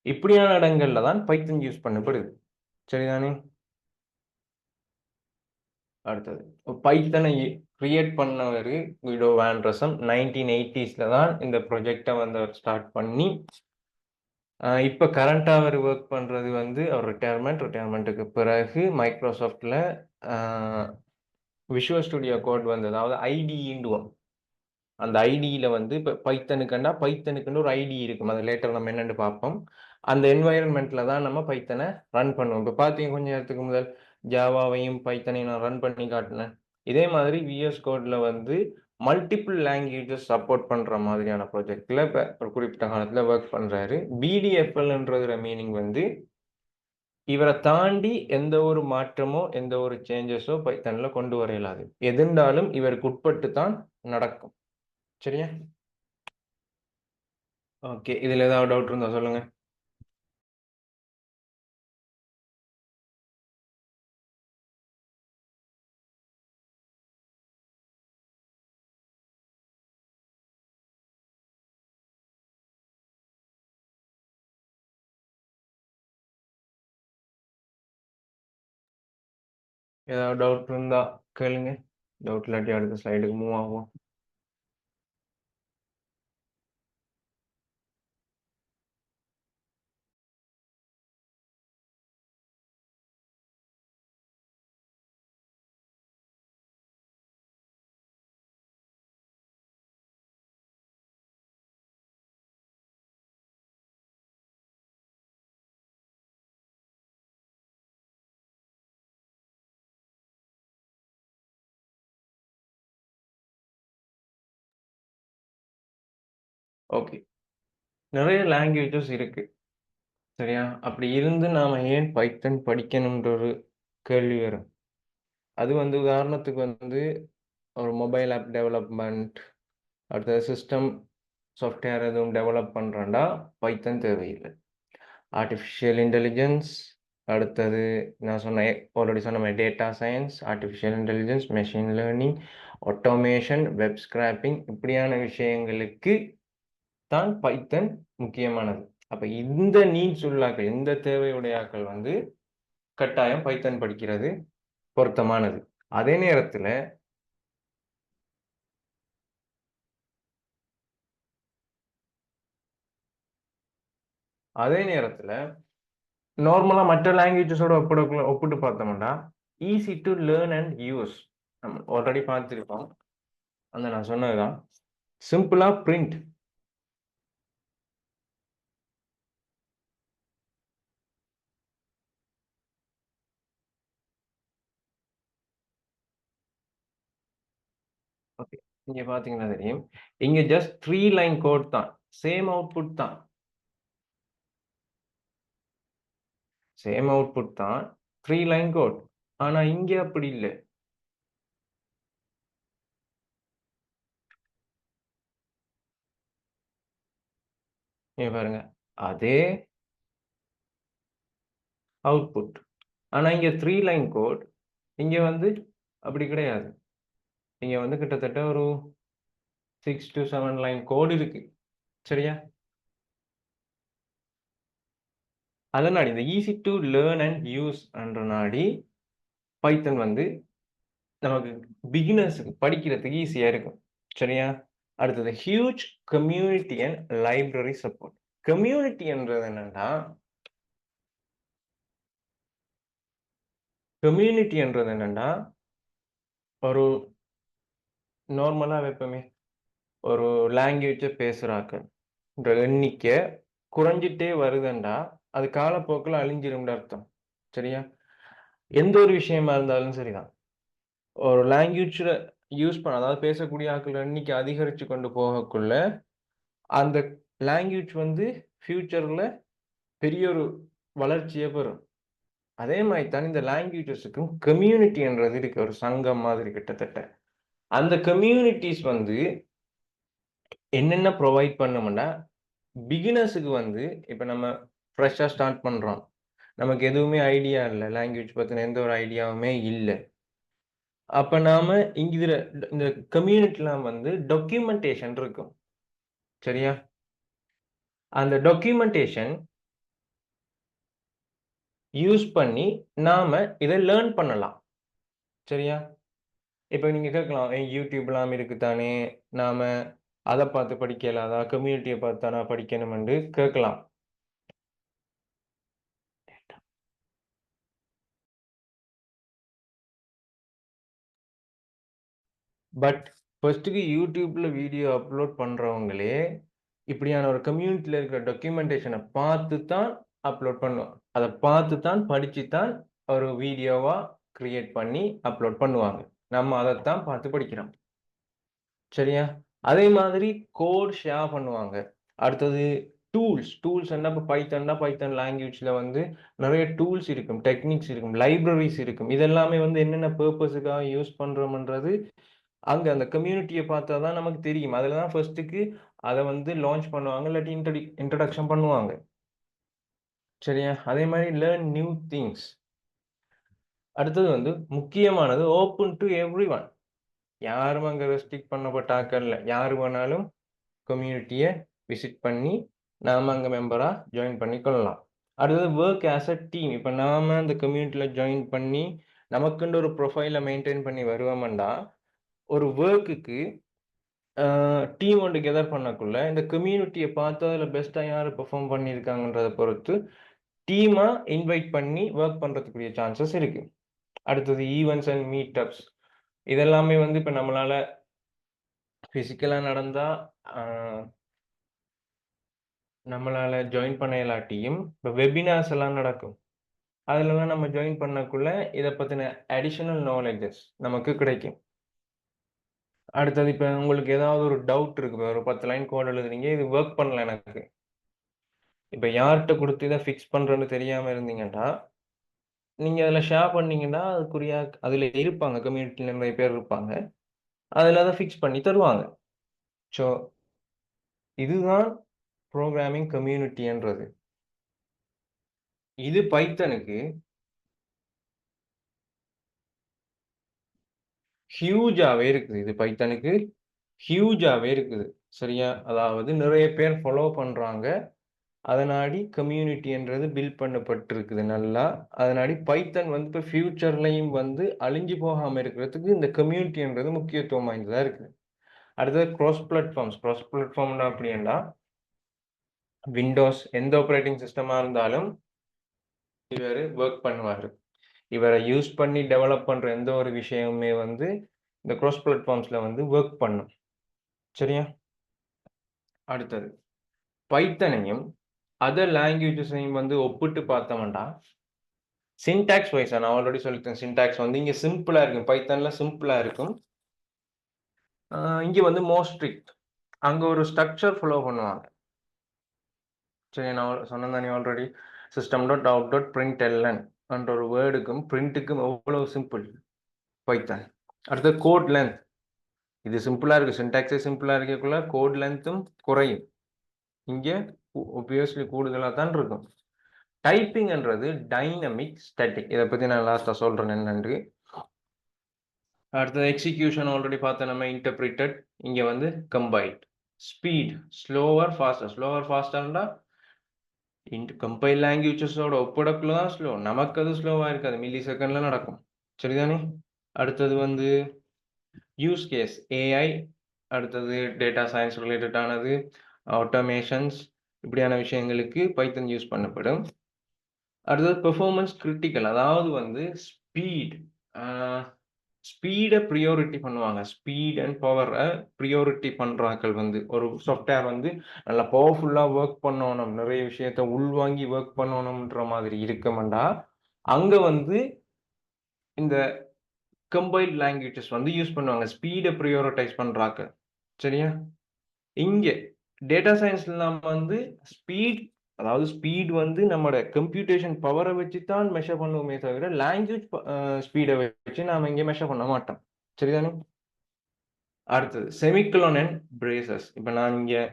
இப்படியான இடங்கள்ல தான் பைத்தன் யூஸ் பண்ணப்படுது. சரிதானே? அடுத்தது பைத்தனை கிரியேட் பண்ணவர் குய்டோ வான் ரசம் 1980s தான் இந்த ப்ரொஜெக்டை வந்து அவர் ஸ்டார்ட் பண்ணி இப்போ கரண்டாக அவர் ஒர்க் பண்ணுறது வந்து அவர் ரிட்டையர்மெண்ட்டுக்கு பிறகு மைக்ரோசாஃப்டில் விஷுவல் ஸ்டுடியோ கோட் வந்து, அதாவது ஐடிஇண்டுவோம். அந்த ஐடியில் வந்து இப்போ பைத்தனுக்குன்னு ஒரு ஐடி இருக்கும். அது லேட்டர் நம்ம என்னென்னு பார்ப்போம். அந்த என்வாயர்மெண்ட்டில் தான் நம்ம பைத்தனை ரன் பண்ணுவோம். இப்போ பார்த்தீங்க கொஞ்சம் நேரத்துக்கு முதல் ஜாவாவையும் பைத்தனையும் நான் ரன் பண்ணி காட்டினேன். இதே மாதிரி விஎஸ் கோடில் வந்து மல்டிபிள் லாங்குவேஜஸ் சப்போர்ட் பண்ணுற மாதிரியான ப்ராஜெக்டில் இப்போ ஒரு குறிப்பிட்ட காலத்தில் ஒர்க் பண்ணுறாரு. பிடிஎஃப்எல்ன்றதுல மீனிங் வந்து இவரை தாண்டி எந்த ஒரு மாற்றமோ எந்த ஒரு சேஞ்சஸோ பைத்தனில் கொண்டு வர இயலாது. எதுண்டாலும் இவருக்கு உட்பட்டு தான் நடக்கும். சரியா? ஓகே. இதில் ஏதாவது டவுட் இருந்தால் சொல்லுங்க. ஏதாவது டவுட் இருந்தா கேளுங்க. டவுட் இல்லாட்டி அடுத்த ஸ்லைடுக்கு மூவ் ஆகும். ஓகே, நிறைய லாங்குவேஜஸ் இருக்கு. சரியா? அப்படி இருந்து நாம ஏன் பைத்தன் படிக்கணும்ன்ற ஒரு கேள்வி வரும். அது வந்து உதாரணத்துக்கு வந்து ஒரு மொபைல் ஆப் டெவலப்மெண்ட், அடுத்தது சிஸ்டம் சாஃப்ட்வேர் எதுவும் டெவலப் பண்ணுறேன்டா பைத்தன் தேவையில்லை. ஆர்டிஃபிஷியல் இன்டெலிஜென்ஸ், அடுத்தது நான் ஆல்ரெடி சொன்ன மாதிரி data science, artificial intelligence, machine learning, automation, web scrapping, இப்படியான விஷயங்களுக்கு தான் பைத்தன் முக்கியமானது. அப்ப இந்த நீட்ஸ் உள்ளாக்கள், இந்த தேவையுடையாக்கள் வந்து கட்டாயம் பைத்தன் படிக்கிறது பொருத்தமானது. அதே நேரத்துல நார்மலா மற்ற லாங்குவேஜஸோட ஒப்பிட்டு பார்த்தோம்னா easy to learn and use. நம்ம ஆல்ரெடி பார்த்துருக்கோம். அந்த நான் சொன்னதுதான் சிம்பிளா பிரிண்ட். ஓகே, இங்க பாத்தீங்கன்னா தெரியும். இங்க ஜஸ்ட் 3 லைன் கோட் தான், சேம் அவுட்புட் தான், சேம் அவுட்புட் தான், 3 லைன் கோட். ஆனா இங்க அப்படி இல்லை. இங்க பாருங்க, அதே அவுட்புட். ஆனா இங்க 3 லைன் கோட், இங்க வந்து அப்படி கிடையாது. இங்க வந்து கிட்டத்தட்ட ஒரு 6 to 7 லைன் கோட் இருக்கு. சரியா? அதனாடி இந்த easy to learn and use என்ற நாடி பைத்தன் வந்து நமக்கு பிகினர்ஸுக்கு படிக்கிறதுக்கு ஈஸியா இருக்கும். சரியா? அடுத்தது huge community and library support. Community என்றது என்னன்னா, ஒரு நார்மலா வைப்போமே, ஒரு லாங்குவேஜை பேசுறாக்கள் எண்ணிக்கை குறைஞ்சிட்டே வருதுண்டா அது காலப்போக்கில் அழிஞ்சிரும்னு அர்த்தம். சரியா? எந்த ஒரு விஷயமா இருந்தாலும் சரிதான், ஒரு லாங்குவேஜ்ல யூஸ் பண்ண, அதாவது பேசக்கூடிய ஆட்கள் எண்ணிக்கை அதிகரிச்சு கொண்டு போகக்குள்ள அந்த லாங்குவேஜ் வந்து ஃபியூச்சர்ல பெரிய ஒரு வளர்ச்சியை பெறும். அதே மாதிரி தான் இந்த லாங்குவேஜஸுக்கும் கம்யூனிட்டின்றது இருக்கு, ஒரு சங்கம் மாதிரி கிட்டத்தட்ட. அந்த கம்யூனிட்டிஸ் வந்து என்னென்ன ப்ரொவைட் பண்ணும்னா, பிகினர்ஸுக்கு வந்து இப்போ நம்ம ஃப்ரெஷ்ஷாக ஸ்டார்ட் பண்ணுறோம், நமக்கு எதுவுமே ஐடியா இல்லை, லாங்குவேஜ் பற்றின எந்த ஒரு ஐடியாவுமே இல்லை. அப்போ நாம இங்க இதில் இந்த கம்யூனிட்டிலாம் வந்து டாக்குமெண்டேஷன் இருக்கும். சரியா? அந்த டாக்குமெண்டேஷன் யூஸ் பண்ணி நாம இதை லேர்ன் பண்ணலாம். சரியா? இப்போ நீங்க கேட்கலாம், யூடியூப்லாம் இருக்குதானே, நாம அதை பார்த்து படிக்கலாம், அதாவது கம்யூனிட்டியை பார்த்து தானே படிக்கணும்னு கேட்கலாம். பட் ஃபர்ஸ்ட்டுக்கு யூடியூப்ல வீடியோ அப்லோட் பண்றவங்களே இப்படியான ஒரு கம்யூனிட்டியில் இருக்கிற டாக்குமெண்டேஷனை பார்த்து தான் அப்லோட் பண்ணுவோம். அதை பார்த்து தான் படித்து தான் ஒரு வீடியோவா கிரியேட் பண்ணி அப்லோட் பண்ணுவாங்க. நம்ம அதைத்தான் பார்த்து படிக்கிறோம். சரியா? அதே மாதிரி கோட் ஷேர் பண்ணுவாங்க. அடுத்தது டூல்ஸ் என்ன, இப்போ பைத்தன் லாங்குவேஜ்ல வந்து நிறைய டூல்ஸ் இருக்கும், டெக்னிக்ஸ் இருக்கும், லைப்ரரிஸ் இருக்கும். இதெல்லாமே வந்து என்னென்ன பர்பஸுக்காக யூஸ் பண்றோம்ன்றது அங்க அந்த கம்யூனிட்டியை பார்த்தா தான் நமக்கு தெரியும். அதில் தான் ஃபர்ஸ்ட்டுக்கு அதை வந்து லான்ச் பண்ணுவாங்க, இல்லாட்டி இன்ட்ரடக்ஷன் பண்ணுவாங்க. சரியா? அதே மாதிரி லேர்ன் நியூ திங்ஸ். அடுத்தது வந்து முக்கியமானது ஓப்பன் டு எவ்ரி ஒன். யாரும் அங்கே ரெஸ்ட்ரிக்ட் பண்ணப்பட்ட ஆட்கள் இல்லை. யார் வேணாலும் கம்யூனிட்டியை விசிட் பண்ணி நாம் அங்கே மெம்பராக ஜாயின் பண்ணிக்கொள்ளலாம். அடுத்தது ஒர்க் ஆஸ் அ டீம். இப்போ நாம் அந்த கம்யூனிட்டியில் ஜாயின் பண்ணி நமக்குன்னு ஒரு ப்ரொஃபைலை மெயின்டைன் பண்ணி வருவோம்டா ஒரு ஒர்க்குக்கு டீம் ஒன்று கெதர் பண்ணக்குள்ள இந்த கம்யூனிட்டியை பார்த்து அதில் பெஸ்ட்டாக யார் பெர்ஃபார்ம் பண்ணியிருக்காங்கன்றதை பொறுத்து டீமாக இன்வைட் பண்ணி ஒர்க் பண்ணுறதுக்குரிய சான்சஸ் இருக்கு. அடுத்தது ஈவெண்ட்ஸ் அண்ட் மீட்டப்ஸ் இதெல்லாமே வந்து இப்போ நம்மளால ஃபிசிக்கலாக நடந்தால் நம்மளால ஜாயின் பண்ண இல்லாட்டியும் இப்போ வெபினார்ஸ் எல்லாம் நடக்கும். அதுலலாம் நம்ம ஜாயின் பண்ணக்குள்ள இதை பற்றின அடிஷனல் நாலேஜஸ் நமக்கு கிடைக்கும். அடுத்தது இப்போ உங்களுக்கு ஏதாவது ஒரு டவுட் இருக்கு, ஒரு 10 லைன் கோட் எழுதுறீங்க, இது ஒர்க் பண்ணல எனக்கு, இப்போ யார்கிட்ட கொடுத்து இதை ஃபிக்ஸ் பண்ணுறேன்னு தெரியாமல் இருந்தீங்கன்னா நீங்கள் அதில் ஷேர் பண்ணீங்கன்னா அதுக்குரிய அதில் இருப்பாங்க, கம்யூனிட்டியில் நிறைய பேர் இருப்பாங்க, அதில் அதை ஃபிக்ஸ் பண்ணி தருவாங்க. ஸோ இதுதான் ப்ரோக்ராமிங் கம்யூனிட்டின்றது. இது பைத்தனுக்கு ஹியூஜாவே இருக்குது. இது பைத்தனுக்கு ஹியூஜாவே இருக்குது. சரியா? அதாவது நிறைய பேர் ஃபாலோ பண்றாங்க. அதனாடி கம்யூனிட்டின்றது பில்ட் பண்ணப்பட்டிருக்குது நல்லா. அதனாடி பைத்தன் வந்து இப்போ ஃபியூச்சர்லையும் வந்து அழிஞ்சு போகாமல் இருக்கிறதுக்கு இந்த கம்யூனிட்டின்றது முக்கியத்துவம் வாய்ந்ததாக இருக்குது. அடுத்தது க்ராஸ் பிளாட்ஃபார்ம்ஸ். க்ராஸ் பிளாட்ஃபார்ம்னா அப்படின்னா விண்டோஸ் எந்த ஆப்ரேட்டிங் சிஸ்டமாக இருந்தாலும் இவர் ஒர்க் பண்ணுவார். இவரை யூஸ் பண்ணி டெவலப் பண்ணுற எந்த ஒரு விஷயமுமே வந்து இந்த க்ராஸ் பிளாட்ஃபார்ம்ஸில் வந்து ஒர்க் பண்ணும். சரியா? அடுத்தது பைத்தனையும் அதர் லாங்குவேஜஸையும் வந்து ஒப்பிட்டு பார்த்தோம்னா சின்டாக்ஸ் வைஸ் நான் ஆல்ரெடி சொல்லிட்டேன். சின்டாக்ஸ் வந்து இங்கே சிம்பிளாக இருக்கும், பைத்தனில் சிம்பிளாக இருக்கும். இங்கே வந்து மோர் ஸ்ட்ரிக்ட். அங்கே ஒரு ஸ்ட்ரக்சர் ஃபாலோ பண்ணுவாங்க. சரி, நான் சொன்னேன் தானே already, system dot out dot print ln என்ற ஒரு வேர்டுக்கும் பிரிண்ட்டுக்கும் எவ்வளோ சிம்பிள் பைத்தன். அடுத்தது கோட் லென்த். இது சிம்பிளாக இருக்குது, சின்டாக்ஸே சிம்பிளாக இருக்கக்குள்ள கோட் லென்த்தும் குறையும். இங்கே ஒபியஸ்லி கூடுதலாக தான் இருக்கும். டைப்பிங்ன்றது டைனமிக் ஸ்டாட்டிக். இதை பற்றி நான் லாஸ்ட்டாக சொல்கிறேன் என்னன்று. அடுத்தது எக்ஸிக்யூஷன் ஆல்ரெடி பார்த்தோம் நம்ம, இன்டர்பிரிட்டட். இங்கே வந்து compiled. Speed slower faster. Slower ஃபாஸ்டர்னா கம்பைல் லாங்குவேஜஸோட ஒப்படக்குள்ள தான் ஸ்லோ, நமக்கு அது ஸ்லோவாக இருக்காது, மில்லி செகண்டில் நடக்கும். சரிதானே? அடுத்தது வந்து யூஸ் கேஸ் ஏஐ, அடுத்தது டேட்டா சயின்ஸ் ரிலேட்டடானது, ஆட்டோமேஷன்ஸ், இப்படியான விஷயங்களுக்கு பைத்தன் யூஸ் பண்ணப்படும். அடுத்தது பெர்ஃபார்மன்ஸ் கிரிட்டிக்கல், அதாவது வந்து ஸ்பீடை ப்ரியோரிட்டி பண்ணுவாங்க. ஸ்பீட் அண்ட் பவரை ப்ரியோரிட்டி பண்ணுறாக்கள் வந்து ஒரு சாஃப்ட்வேர் வந்து நல்லா பவர்ஃபுல்லாக ஒர்க் பண்ணணும், நிறைய விஷயத்த உள்வாங்கி ஒர்க் பண்ணணுன்ற மாதிரி இருக்கமாண்டா அங்கே வந்து இந்த கம்பைல்ட் லாங்குவேஜஸ் வந்து யூஸ் பண்ணுவாங்க, ஸ்பீடை ப்ரியோரிட்டைஸ் பண்ணுறாக்க. சரியா? இங்கே டேட்டா சயின்ஸ்ல நம்ம வந்து ஸ்பீட் வந்து நம்மளோட கம்ப்யூட்டேஷன் பவரை வச்சு தான் மெஷர் பண்ணுவோமே தவிர லாங்குவேஜ் ஸ்பீடை வச்சு நாம இங்கே மெஷர் பண்ண மாட்டோம். சரிதானே? அடுத்தது செமிகோலன் அண்ட் பிரேசஸ். இப்போ நான் இங்கே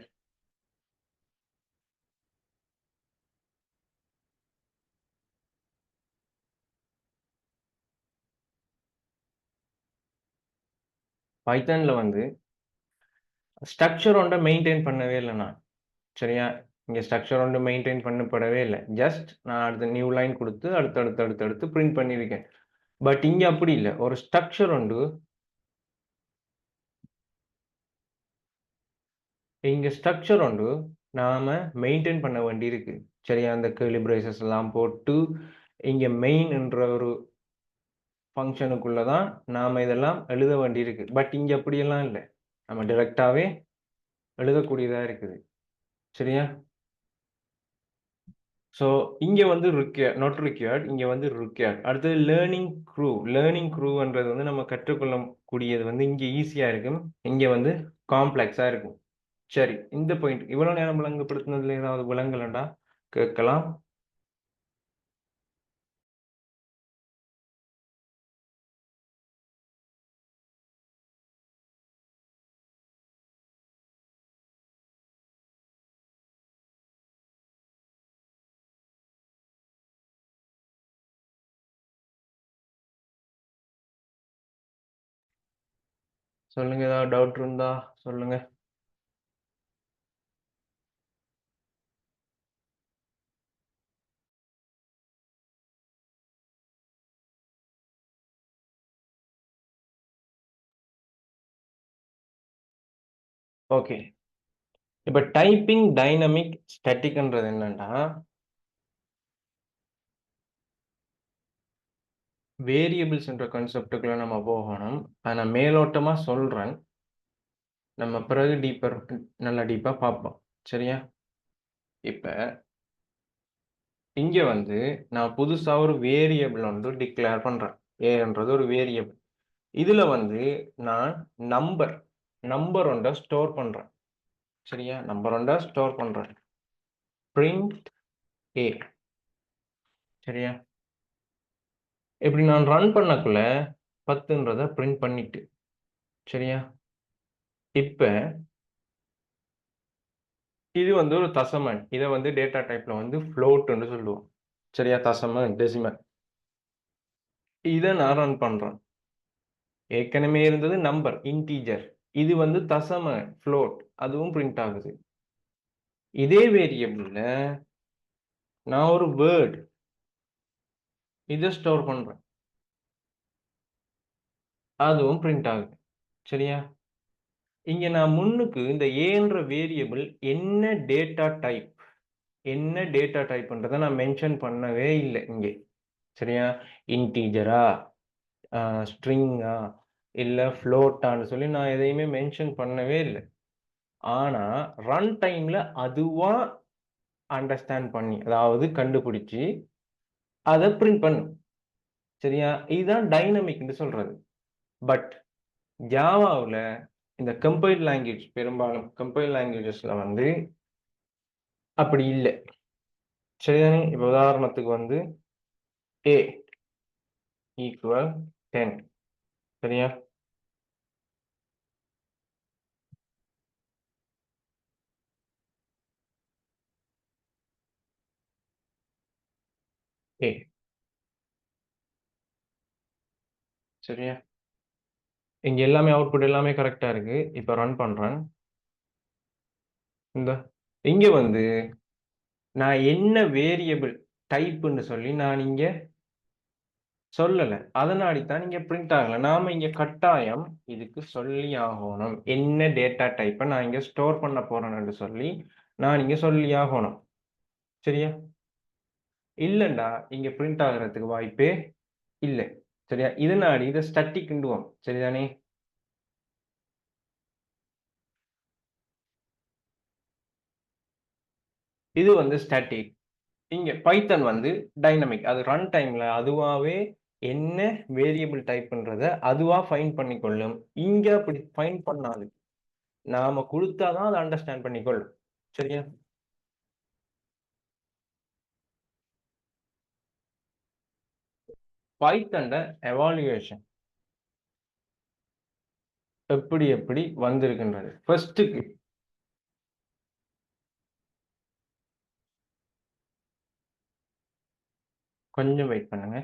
பைத்தானில் வந்து ஸ்ட்ரக்சர் ஒன்றை மெயின்டைன் பண்ணவே இல்லை நான். சரியா? இங்கே ஸ்ட்ரக்சர் ஒன்று மெயின்டைன் பண்ணப்படவே இல்லை. ஜஸ்ட் நான் அடுத்த நியூ லைன் கொடுத்து அடுத்து பிரிண்ட் பண்ணியிருக்கேன். பட் இங்கே அப்படி இல்லை. ஒரு ஸ்ட்ரக்சர் உண்டு, இங்கே ஸ்ட்ரக்சர் உண்டு, நாம் மெயின்டைன் பண்ண வேண்டி இருக்கு. சரியா? அந்த கேர்லி பிரேசஸ் எல்லாம் போட்டு இங்கே மெயின் என்ற ஒரு ஃபங்க்ஷனுக்குள்ளே தான் நாம் இதெல்லாம் எழுத வேண்டி இருக்கு. பட் இங்கே அப்படியெல்லாம் இல்லை, நம்ம டிரெக்டாகவே எழுதக்கூடியதாக இருக்குது. சரியா? ஸோ இங்கே வந்து நாட் ரிக்யர்ட், இங்கே வந்து ரிக்யர்ட். அடுத்தது லேர்னிங் க்ரூன்றது வந்து நம்ம கற்றுக்கொள்ளக்கூடியது வந்து இங்கே ஈஸியாக இருக்கும், இங்கே வந்து காம்ப்ளெக்ஸாக இருக்கும். சரி, இந்த பாயிண்ட் இவ்வளோ நேரம் விளங்கப்படுத்தினதுல ஏதாவது விளங்கலண்டா கேட்கலாம். சொல்லுங்க, ஏதாவது டவுட் இருந்தா சொல்லுங்க. ஓகே. இப்ப டைப்பிங் டைனமிக் ஸ்டாட்டிக்ன்றது என்னன்னா, வேரியபிள்ஸ் என்ற கான்செப்ட்டுக்குள்ள நம்ம போகணும். அத நான் மேலோட்டமா சொல்றேன். நம்ம பிறகு நல்லா டீப்பா பார்ப்போம். சரியா? இப்ப இங்க வந்து நான் புதுசா ஒரு வேரியபிள் வந்து டிக்ளேர் பண்றேன். ஏன்றது ஒரு வேரியபிள். இதுல வந்து நான் நம்பர் நம்பர் ஒன்றை ஸ்டோர் பண்றேன். சரியா? நம்பர் ஒன்றை ஸ்டோர் பண்றேன். பிரிண்ட் ஏ. சரியா? இப்படி நான் ரன் பண்ணக்குள்ள 10ன்றத பிரிண்ட் பண்ணிட்டு. சரியா? இப்ப இது வந்து ஒரு தசம எண். இத வந்து டேட்டா டைப்ல வந்து ஃப்ளோட்ன்னு சொல்லுவோம். சரியா? தசம டெசிமல். இத நான் ரன் பண்றேன். ஏற்கனவே இருந்தது நம்பர் இன்டிஜர். இது வந்து தசம ஃப்ளோட். அதுவும் பிரிண்ட் ஆகுது. இதே வேரியபிள்ல நான் ஒரு வேர்ட் இத ஸ்டோர் பண்றேன். அதுவும் பிரிண்ட் ஆகுது. சரியா? இங்க நான் முன்னுக்கு இந்த ஏன்ற வேரியபிள் என்ன டேட்டா டைப்ன்றத நான் மென்ஷன் பண்ணவே இல்ல இங்கே. சரியா? இன்டிஜரா, ஸ்ட்ரிங்கா, இல்ல ஃப்ளோட்டான்னு சொல்லி நான் எதையுமே மென்ஷன் பண்ணவே இல்ல. ஆனா ரன் டைம்ல அதுவா அண்டர்ஸ்டாண்ட் பண்ணி, அதாவது கண்டுபிடிச்சு அத பிரிண்ட் பண்ணும். சரியா? இதுதான் டைனமிக்ன்னு சொல்றது. பட் ஜாவாவுல இந்த கம்பைல்ட் லாங்குவேஜ் பெரும்பாலும் கம்பைல்ட் லாங்குவேஜஸ்ல வந்து அப்படி இல்ல. சரிதானே? இப்ப உதாரணத்துக்கு வந்து A ஈக்குவல் 10. சரியா? A. சரியா? இங்க எல்லாமே அவுட்புட் எல்லாமே கரெக்ட்டா இருக்கு. இப்ப ரன் பண்றேன். இங்க வந்து நான் என்ன வேரியபிள் டைப்ன்னு சொல்லி நான் இங்க சொல்லல. அதனாடித்தான் இங்க பிரிண்ட் ஆகல. நாம இங்க கட்டாயம் இதுக்கு சொல்லி ஆகணும். என்ன டேட்டா டைப்ப நான் இங்க ஸ்டோர் பண்ண போறேன்னு சொல்லி நான் இங்க சொல்லி ஆகணும். சரியா? இல்லண்டா இங்க பிரிண்ட் ஆகுறதுக்கு வாய்ப்பே இல்ல. சரியா? இதனாடி இத ஸ்டாட்டிக்ன்டுவோம். சரிதானே? இது வந்து ஸ்டாட்டிக். இங்க பைத்தன் வந்து டைனமிக். அது ரன் டைம்ல அதுவாவே என்ன வேரியபிள் டைப்ன்றத அதுவா ஃபைண்ட் பண்ணிக்கொள்ளும். இங்க அப்படி ஃபைண்ட் பண்ணாது. நாம குடுத்தா தான் அத அண்டர்ஸ்டாண்ட் பண்ணிக்கொள்ளும். சரியா? பைத்தன்ட எவாலுயேஷன் எப்படி வந்திருக்கின்றது. ஃபர்ஸ்ட்டுக்கு கொஞ்சம் வெயிட் பண்ணுங்க.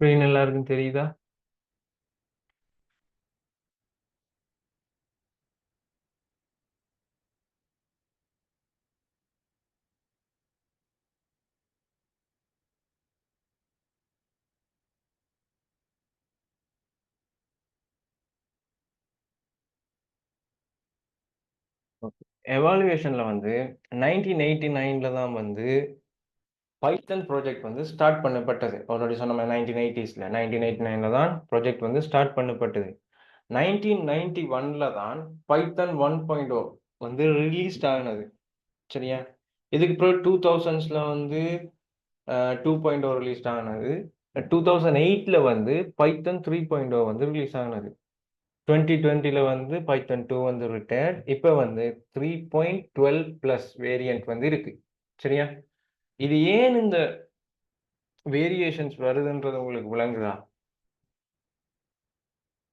ஸ்க்ரீன் எல்லாருக்கும் தெரியுதா? ஓகே. எவாலுயேஷன்ல வந்து 1989ல தான் வந்து பைத்தன் ப்ராஜெக்ட் வந்து ஸ்டார்ட் பண்ணப்பட்டது. ஆல்ரெடி சொன்ன மாரி 1980ஸ்ல 1989ல தான் ப்ராஜெக்ட் வந்து ஸ்டார்ட் பண்ணப்பட்டது. 1991ல தான் பைத்தன் 1.0 வந்து ரிலீஸ்ட் ஆனது. சரியா? இதுக்கு பிறகு 2000ஸ்ல வந்து 2.0 ரிலீஸ் ஆனது. 2008ல வந்து பைத்தன் 3.0 வந்து ரிலீஸ் ஆனது. 2020ல வந்து பைத்தன் 2 வந்து ரிட்டயர்ட். இப்ப வந்து 3.12 பிளஸ் வேரியன்ட் வந்து இருக்கு. சரியா? இது ஏன் இந்த வேரியேஷன்ஸ் வருதுன்றது உங்களுக்கு விளங்குதா?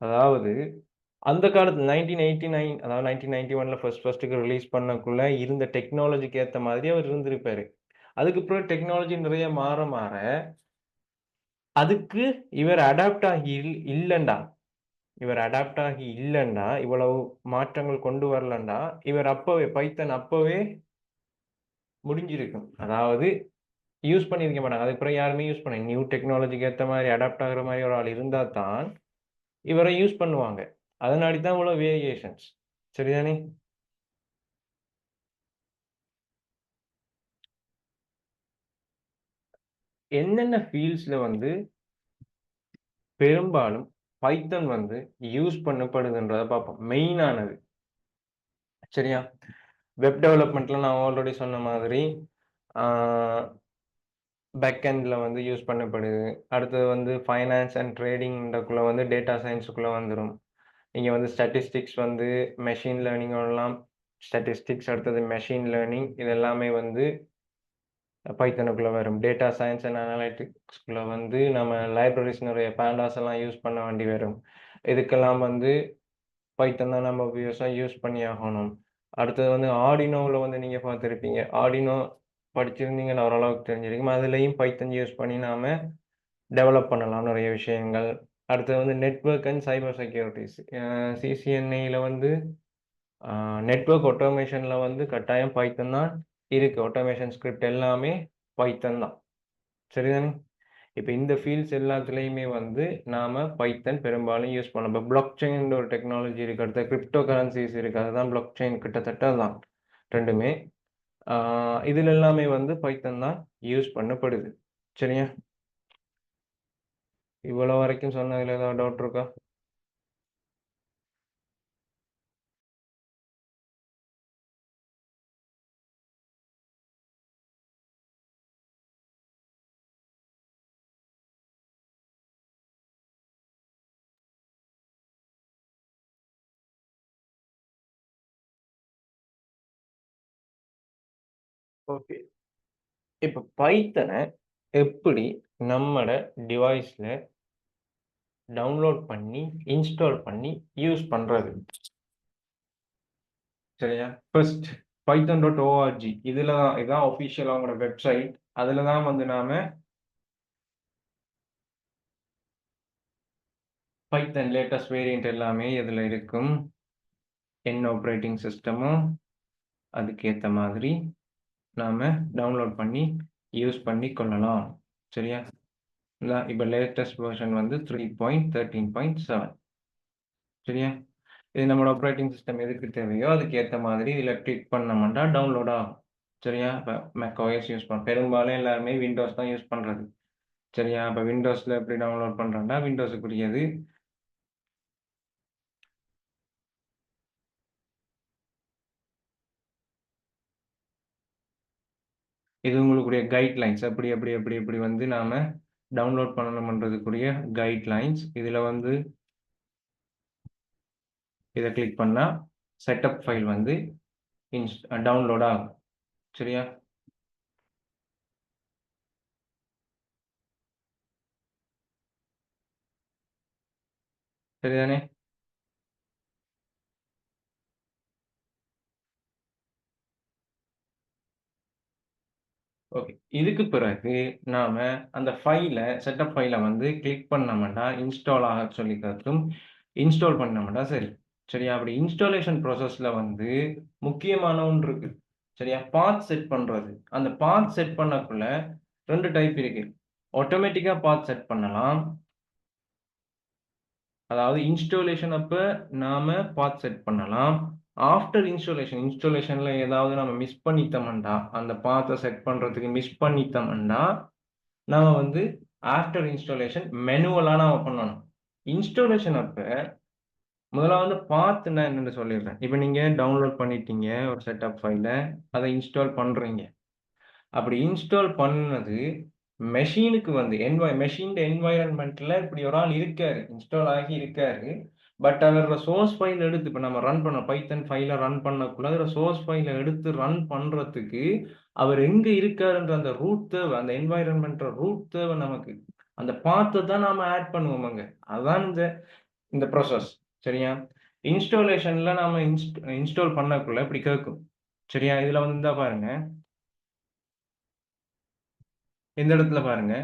அதாவது அந்த காலத்துல 1989 அதாவது 1991ல ஃபர்ஸ்ட்க்கு ரிலீஸ் பண்ணக்குள்ள இருந்த டெக்னாலஜிக்கு ஏத்த மாதிரி அவர் இருந்திருப்பாரு. அதுக்கு பிறகு டெக்னாலஜி நிறைய மாற மாற, அதுக்கு இவர் அடாப்ட் ஆகி இல்லண்டா. இவர் அடாப்ட் ஆகி இல்லண்டா, இவ்வளவு மாற்றங்கள் கொண்டு வரலண்டா, இவர் அப்பவே பைத்தன் அப்பவே முடிஞ்சிருக்கும். அதாவது யூஸ் பண்ணியிருக்க மாட்டாங்க. அதுக்கு பிறகு யாருமே யூஸ் பண்ண நியூ டெக்னாலஜிக்கு ஏத்த மாரி அடாப்ட் ஆகுற மாரி ஒரு ஆள் இருந்தா தான், இவர யூஸ் பண்ணுவாங்க. அதனாடி தான் இவ்வளவு வேரியேஷன்ஸ். சரிதானே? என்னென்ன ஃபீல்ட்ஸ்ல வந்து பெரும்பாலும் பைத்தன் வந்து யூஸ் பண்ணப்படுதுன்றத பார்ப்போம். மெயினானது. சரியா? வெப் டெவலப்மென்ட்ல நான் ஆல்ரெடி சொன்ன மாதிரி, ஆ பேக் எண்ட்ல வந்து யூஸ் பண்ணப்படுது. அடுத்தது வந்து ஃபைனான்ஸ் அண்ட் ட்ரேடிங்ன்றக்குள்ள வந்து டேட்டா சயன்ஸ்க்குள்ள வந்துரும். இங்க வந்து ஸ்டாட்டிஸ்டிக்ஸ் வந்து மெஷின் லேர்னிங் வரலாம். ஸ்டாட்டிஸ்டிக்ஸ் அடுத்தது மெஷின் லேர்னிங் இது எல்லாமே வந்து பைத்தனுக்குள்ள வரும். டேட்டா சயன்ஸ் அண்ட் அனலைட்டிக்ஸ்குள்ள வந்து நம்ம லைப்ரரிஸ் நிறைய பாண்டாஸ் எல்லாம் யூஸ் பண்ண வேண்டி வரும். இதுக்கெல்லாம் வந்து பைத்தன் தான் நம்ம ஆப்வியஸா யூஸ் பண்ணி ஆகணும். அடுத்தது வந்து ஆர்டினோவுல வந்து நீங்க பார்த்திருப்பீங்க. ஆர்டினோ படிச்சிருந்தீங்கன்னா ஓரளவுக்கு தெரிஞ்சிருக்கும். அதுலயும் பைத்தன் யூஸ் பண்ணி நாம டெவலப் பண்ணலாம் நிறைய விஷயங்கள். அடுத்தது வந்து நெட்வொர்க் அண்ட் சைபர் செக்யூரிட்டிஸ். சிசிஎன்ஏல வந்து நெட்வொர்க் ஆட்டோமேஷன்ல வந்து கட்டாயம் பைத்தன் தான் இருக்கு. ஆட்டோமேஷன் ஸ்கிரிப்ட் எல்லாமே பைத்தன் தான். சரிதானே? இப்ப இந்த ஃபீல்ட்ஸ் எல்லாத்துலயுமே வந்து நாம பைத்தன் பெரும்பாலும் யூஸ் பண்ணோம். இப்ப பிளாக் செயின்ன்ற ஒரு டெக்னாலஜி இருக்கு. அடுத்து கிரிப்டோ கரன்சிஸ் இருக்கு. அதுதான் பிளாக் செயின் கிட்டத்தட்ட அதான் 2மே. இதுல எல்லாமே வந்து பைத்தன் தான் யூஸ் பண்ணப்படுது. சரியா? இவ்வளவு வரைக்கும் சொன்னதுல ஏதாவது டவுட் இருக்கா? ஓகே. இப்ப பைத்தன எப்படி நம்மட டிவைஸ்ல டவுன்லோட் பண்ணி, இன்ஸ்டால் பண்ணி யூஸ் பண்றது? சரியா? ஃபர்ஸ்ட் python.org இதுல தான் இதான் ஆஃபிஷியல் அவங்களோட வெப்சைட். அதுல தான் வந்து நாம பைத்தன் லேட்டஸ்ட் வேரியன்ட் எல்லாமே இதுல இருக்கும். என்ன ஆப்பரேட்டிங் சிஸ்டமோ அதுக்கேத்த மாதிரி நாம டவுன்லோட் பண்ணி யூஸ் பண்ணி கொள்ளலாம். சரியா? இப்ப லேட்டஸ்ட் வெர்ஷன் வந்து 3.13.7. சரியா? இது நம்மளோட ஆப்பரேட்டிங் சிஸ்டம் எதுக்கு தேவையோ அதுக்கு ஏத்த மாதிரி இதுல கிளிக் பண்ணோம்னா டவுன்லோட் ஆகும். சரியா? இப்ப macOS யூஸ் பெரும்பாலும் எல்லாருமே விண்டோஸ் தான் யூஸ் பண்றது. சரியா? அப்ப விண்டோஸ்ல எப்படி டவுன்லோட் பண்றோம்னா விண்டோஸுக்குரியது. இது உங்களுக்குரிய கைட்லைன்ஸ். எப்படி எப்படி எப்படி எப்படி வந்து நாம டவுன்லோட் பண்ணணும்ன்றதுக்குரிய கைட்லைன்ஸ். இதுல வந்து இத கிளிக் பண்ணா செட்டப் ஃபைல் வந்து டவுன்லோட் ஆகும். சரியா? சரிதானே? ஓகே. இதுக்கு பிறகு நாம அந்த செட்டப் ஃபைல வந்து கிளிக் பண்ணோம்னா இன்ஸ்டால் ஆக சொல்லி காட்டும். இன்ஸ்டால் பண்ணோம்னா சரி. சரியா? அப்படி இன்ஸ்டாலேஷன் ப்ராசஸ்ல வந்து முக்கியமான ஒன்று இருக்கு. சரியா? பாத் செட் பண்றது. அந்த பாத் செட் பண்ணக்குள்ள 2 டைப் இருக்கு. ஆட்டோமேட்டிக்கா பாத் செட் பண்ணலாம். அதாவது இன்ஸ்டாலேஷன் அப்ப நாம பாத் செட் பண்ணலாம். ஆஃப்டர் இன்ஸ்டாலேஷன்ல ஏதாவது நம்ம மிஸ் பண்ணிட்டோம்னா, அந்த பாத்த செட் பண்றதுக்கு மிஸ் பண்ணிட்டோம்னா, நாம வந்து ஆஃப்டர் இன்ஸ்டாலேஷன் மேனுவலா நாம பண்ணணும். இன்ஸ்டாலேஷன் அப்ப முதல்ல வந்து பாத்துன்னா என்னன்னு சொல்லிடுறேன். இப்ப நீங்க டவுன்லோட் பண்ணிட்டீங்க ஒரு செட்டப் ஃபைல. அதை இன்ஸ்டால் பண்றீங்க. அப்படி இன்ஸ்டால் பண்ணது மெஷினுக்கு வந்து மெஷின் என்வாயன்மெண்ட்ல இப்படி ஒரு ஆள் இருக்காரு, இன்ஸ்டால் ஆகி இருக்காரு. பட் அவரோட சோர்ஸ் ஃபைல் எடுத்து இப்ப நம்ம ரன் பண்ண பைத்தன் ஃபைல ரன் பண்ணக்குள்ள அதோட சோர்ஸ் ஃபைல எடுத்து ரன் பண்றதுக்கு அவர் எங்க இருக்காருன்ற அந்த ரூட் தேவை, அந்த என்வாயன்மெண்ட் ரூட் தேவை நமக்கு. அந்த பாத்தை தான் நாம ஆட் பண்ணுவோம். அதான் இந்த ப்ராசஸ். சரியா? இன்ஸ்டாலேஷன்ல நாம இன்ஸ்டால் பண்ணக்குள்ள இப்படி கேட்கும். சரியா? இதுல வந்து இந்தா பாருங்க. இந்த இடத்துல பாருங்க,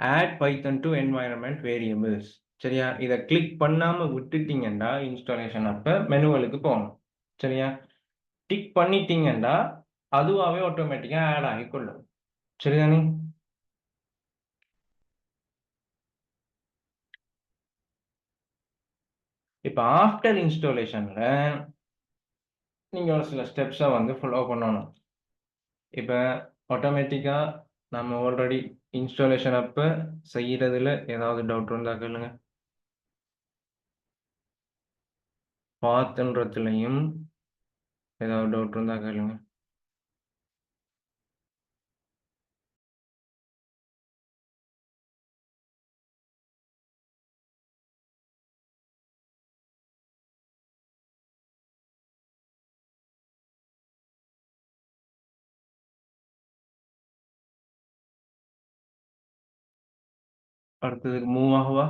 add Python to environment variables. சரியா? இதை கிளிக் பண்ணாம விட்டுட்டீங்கன்னா இன்ஸ்டாலேஷன் அப்ப மெனுவலுக்கு போகணும். சரியா? டிக் பண்ணிட்டீங்கன்னா அதுவாகவே ஆட்டோமேட்டிக்கா ஆட் ஆகிக்கொள்ளும். சரிதானே? இப்ப ஆஃப்டர் இன்ஸ்டாலேஷன்ல நீங்க ஒரு சில ஸ்டெப்ஸை வந்து ஃபாலோ பண்ணணும். இப்ப ஆட்டோமேட்டிக்கா நம்ம ஆல்ரெடி இன்ஸ்டாலேஷன் அப்ப செய்யறதுல ஏதாவது டவுட் இருந்தா கேளுங்க. பாத்துன்றதுலையும் ஏதாவது டவுட் இருந்தா கேளுங்க. அடுத்ததுக்கு மூவ் ஆகவா?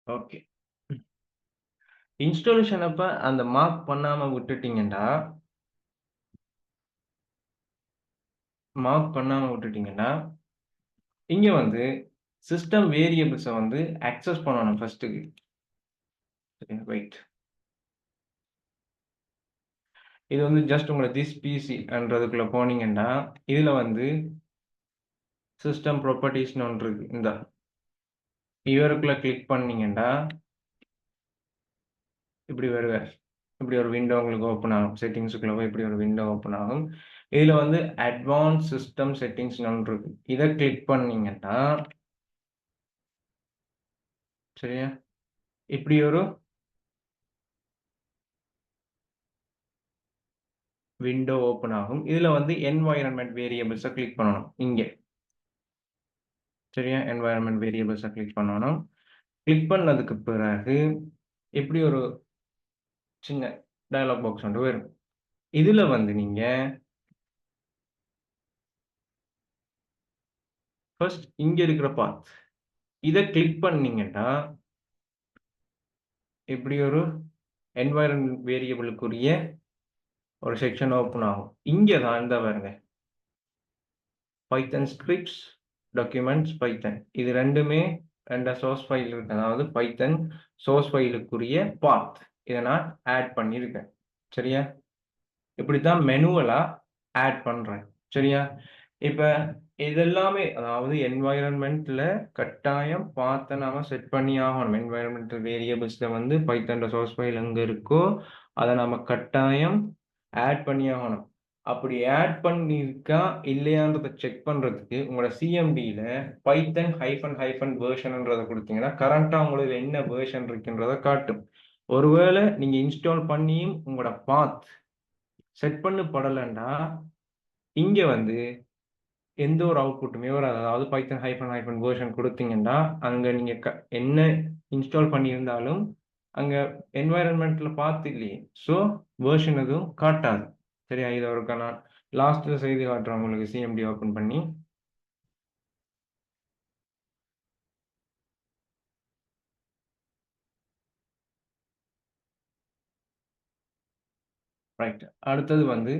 ஓகே. இன்ஸ்டாலேஷன் அப்ப அந்த மார்க் பண்ணாம விட்டுட்டீங்கன்னா இங்க வந்து சிஸ்டம் வேரியபிள்ஸை வந்து அக்சஸ் பண்ணணும் ஃபர்ஸ்ட்டுக்கு. வெயிட். இது வந்து ஜஸ்ட் உங்களை திஸ் பிசின்றதுக்குள்ள போனீங்கன்னா இதுல வந்து சிஸ்டம் ப்ராப்பர்ட்டிஸ்னு ஒன்று இருக்கு. இந்த இவருக்குள்ள கிளிக் பண்ணீங்கன்னா இப்படி வருவார். இப்படி ஒரு விண்டோ உங்களுக்கு ஓப்பன் ஆகும். செட்டிங்ஸுக்குள்ள போய் இப்படி ஒரு விண்டோ ஓப்பன் ஆகும். இதுல வந்து அட்வான்ஸ் சிஸ்டம் செட்டிங்ஸ் ஒன்று இருக்கு. இதை கிளிக் பண்ணீங்கன்னா சரியா இப்படி ஒரு விண்டோ ஓப்பன் ஆகும். இதுல வந்து என்வாயன்மெண்ட் வேரியபிள்ஸை கிளிக் பண்ணணும். இங்க சரியா என்வாயன்மெண்ட் வேரியபிள்ஸை கிளிக் பண்ணணும். கிளிக் பண்ணதுக்கு பிறகு இப்படி ஒரு சின்ன டயலாக் பாக்ஸ் ஒன்று வரும். இதுல வந்து நீங்க ஃபர்ஸ்ட் இங்க இருக்கிற பாத் இதை கிளிக் பண்ணீங்கன்னா இப்படி ஒரு என்வாயன்மெண்ட் வேரியபிளுக்குரிய ஒரு செக்ஷன் ஓப்பன் ஆகும். இங்க தான் இந்த பாருங்க பைத்தன் ஸ்கிரிப்ட்ஸ் டாக்குமெண்ட்ஸ் பைத்தன். இது ரெண்டுமே ரெண்டு சோர்ஸ் ஃபைல் இருக்கு. அதாவது பைத்தன் சோர்ஸ் ஃபைலுக்குரிய பாத் இதை நான் ஆட் பண்ணியிருக்கேன். சரியா? இப்படித்தான் மெனுவலா ஆட் பண்றேன். சரியா? இப்ப இதெல்லாமே அதாவது என்வாயன்மெண்ட்ல கட்டாயம் பார்த்து நாம செட் பண்ணி ஆகணும். என்வாயன்மெண்டல் வேரியபிள்ஸ்ல வந்து பைத்தன் சோர்ஸ் ஃபைல் எங்க இருக்கோ அதை நாம கட்டாயம் ஆட் பண்ணி ஆகணும். அப்படி ஆட் பண்ணியிருக்கா இல்லையான்றதை செக் பண்றதுக்கு உங்களோட சிஎம்டியில பைத்தன் ஹைஃபன் வேர்ஷன்ன்றதை கொடுத்தீங்கன்னா கரண்டா உங்களுக்கு என்ன வேர்ஷன் இருக்குன்றதை காட்டும். ஒருவேளை நீங்க இன்ஸ்டால் பண்ணியும் உங்களோட பாத் செட் பண்ணப்படலைன்னா இங்க வந்து எந்த ஒரு அவுட்புட்டுமே வராது. அதாவது பைத்தன் ஹைஃபன் வேர்ஷன் கொடுத்தீங்கன்னா அங்க நீங்க என்ன இன்ஸ்டால் பண்ணியிருந்தாலும் அங்க என்வாயன்மெண்ட்ல பார்த்து இல்லையே, ஸோ வேர்ஷன் எதுவும் காட்டாது. சரியா? இதை ஒருக்கா நான் லாஸ்ட்ல செய்து காட்டுறேன் உங்களுக்கு சிஎம்டி ஓப்பன் பண்ணி. ரைட். அடுத்தது வந்து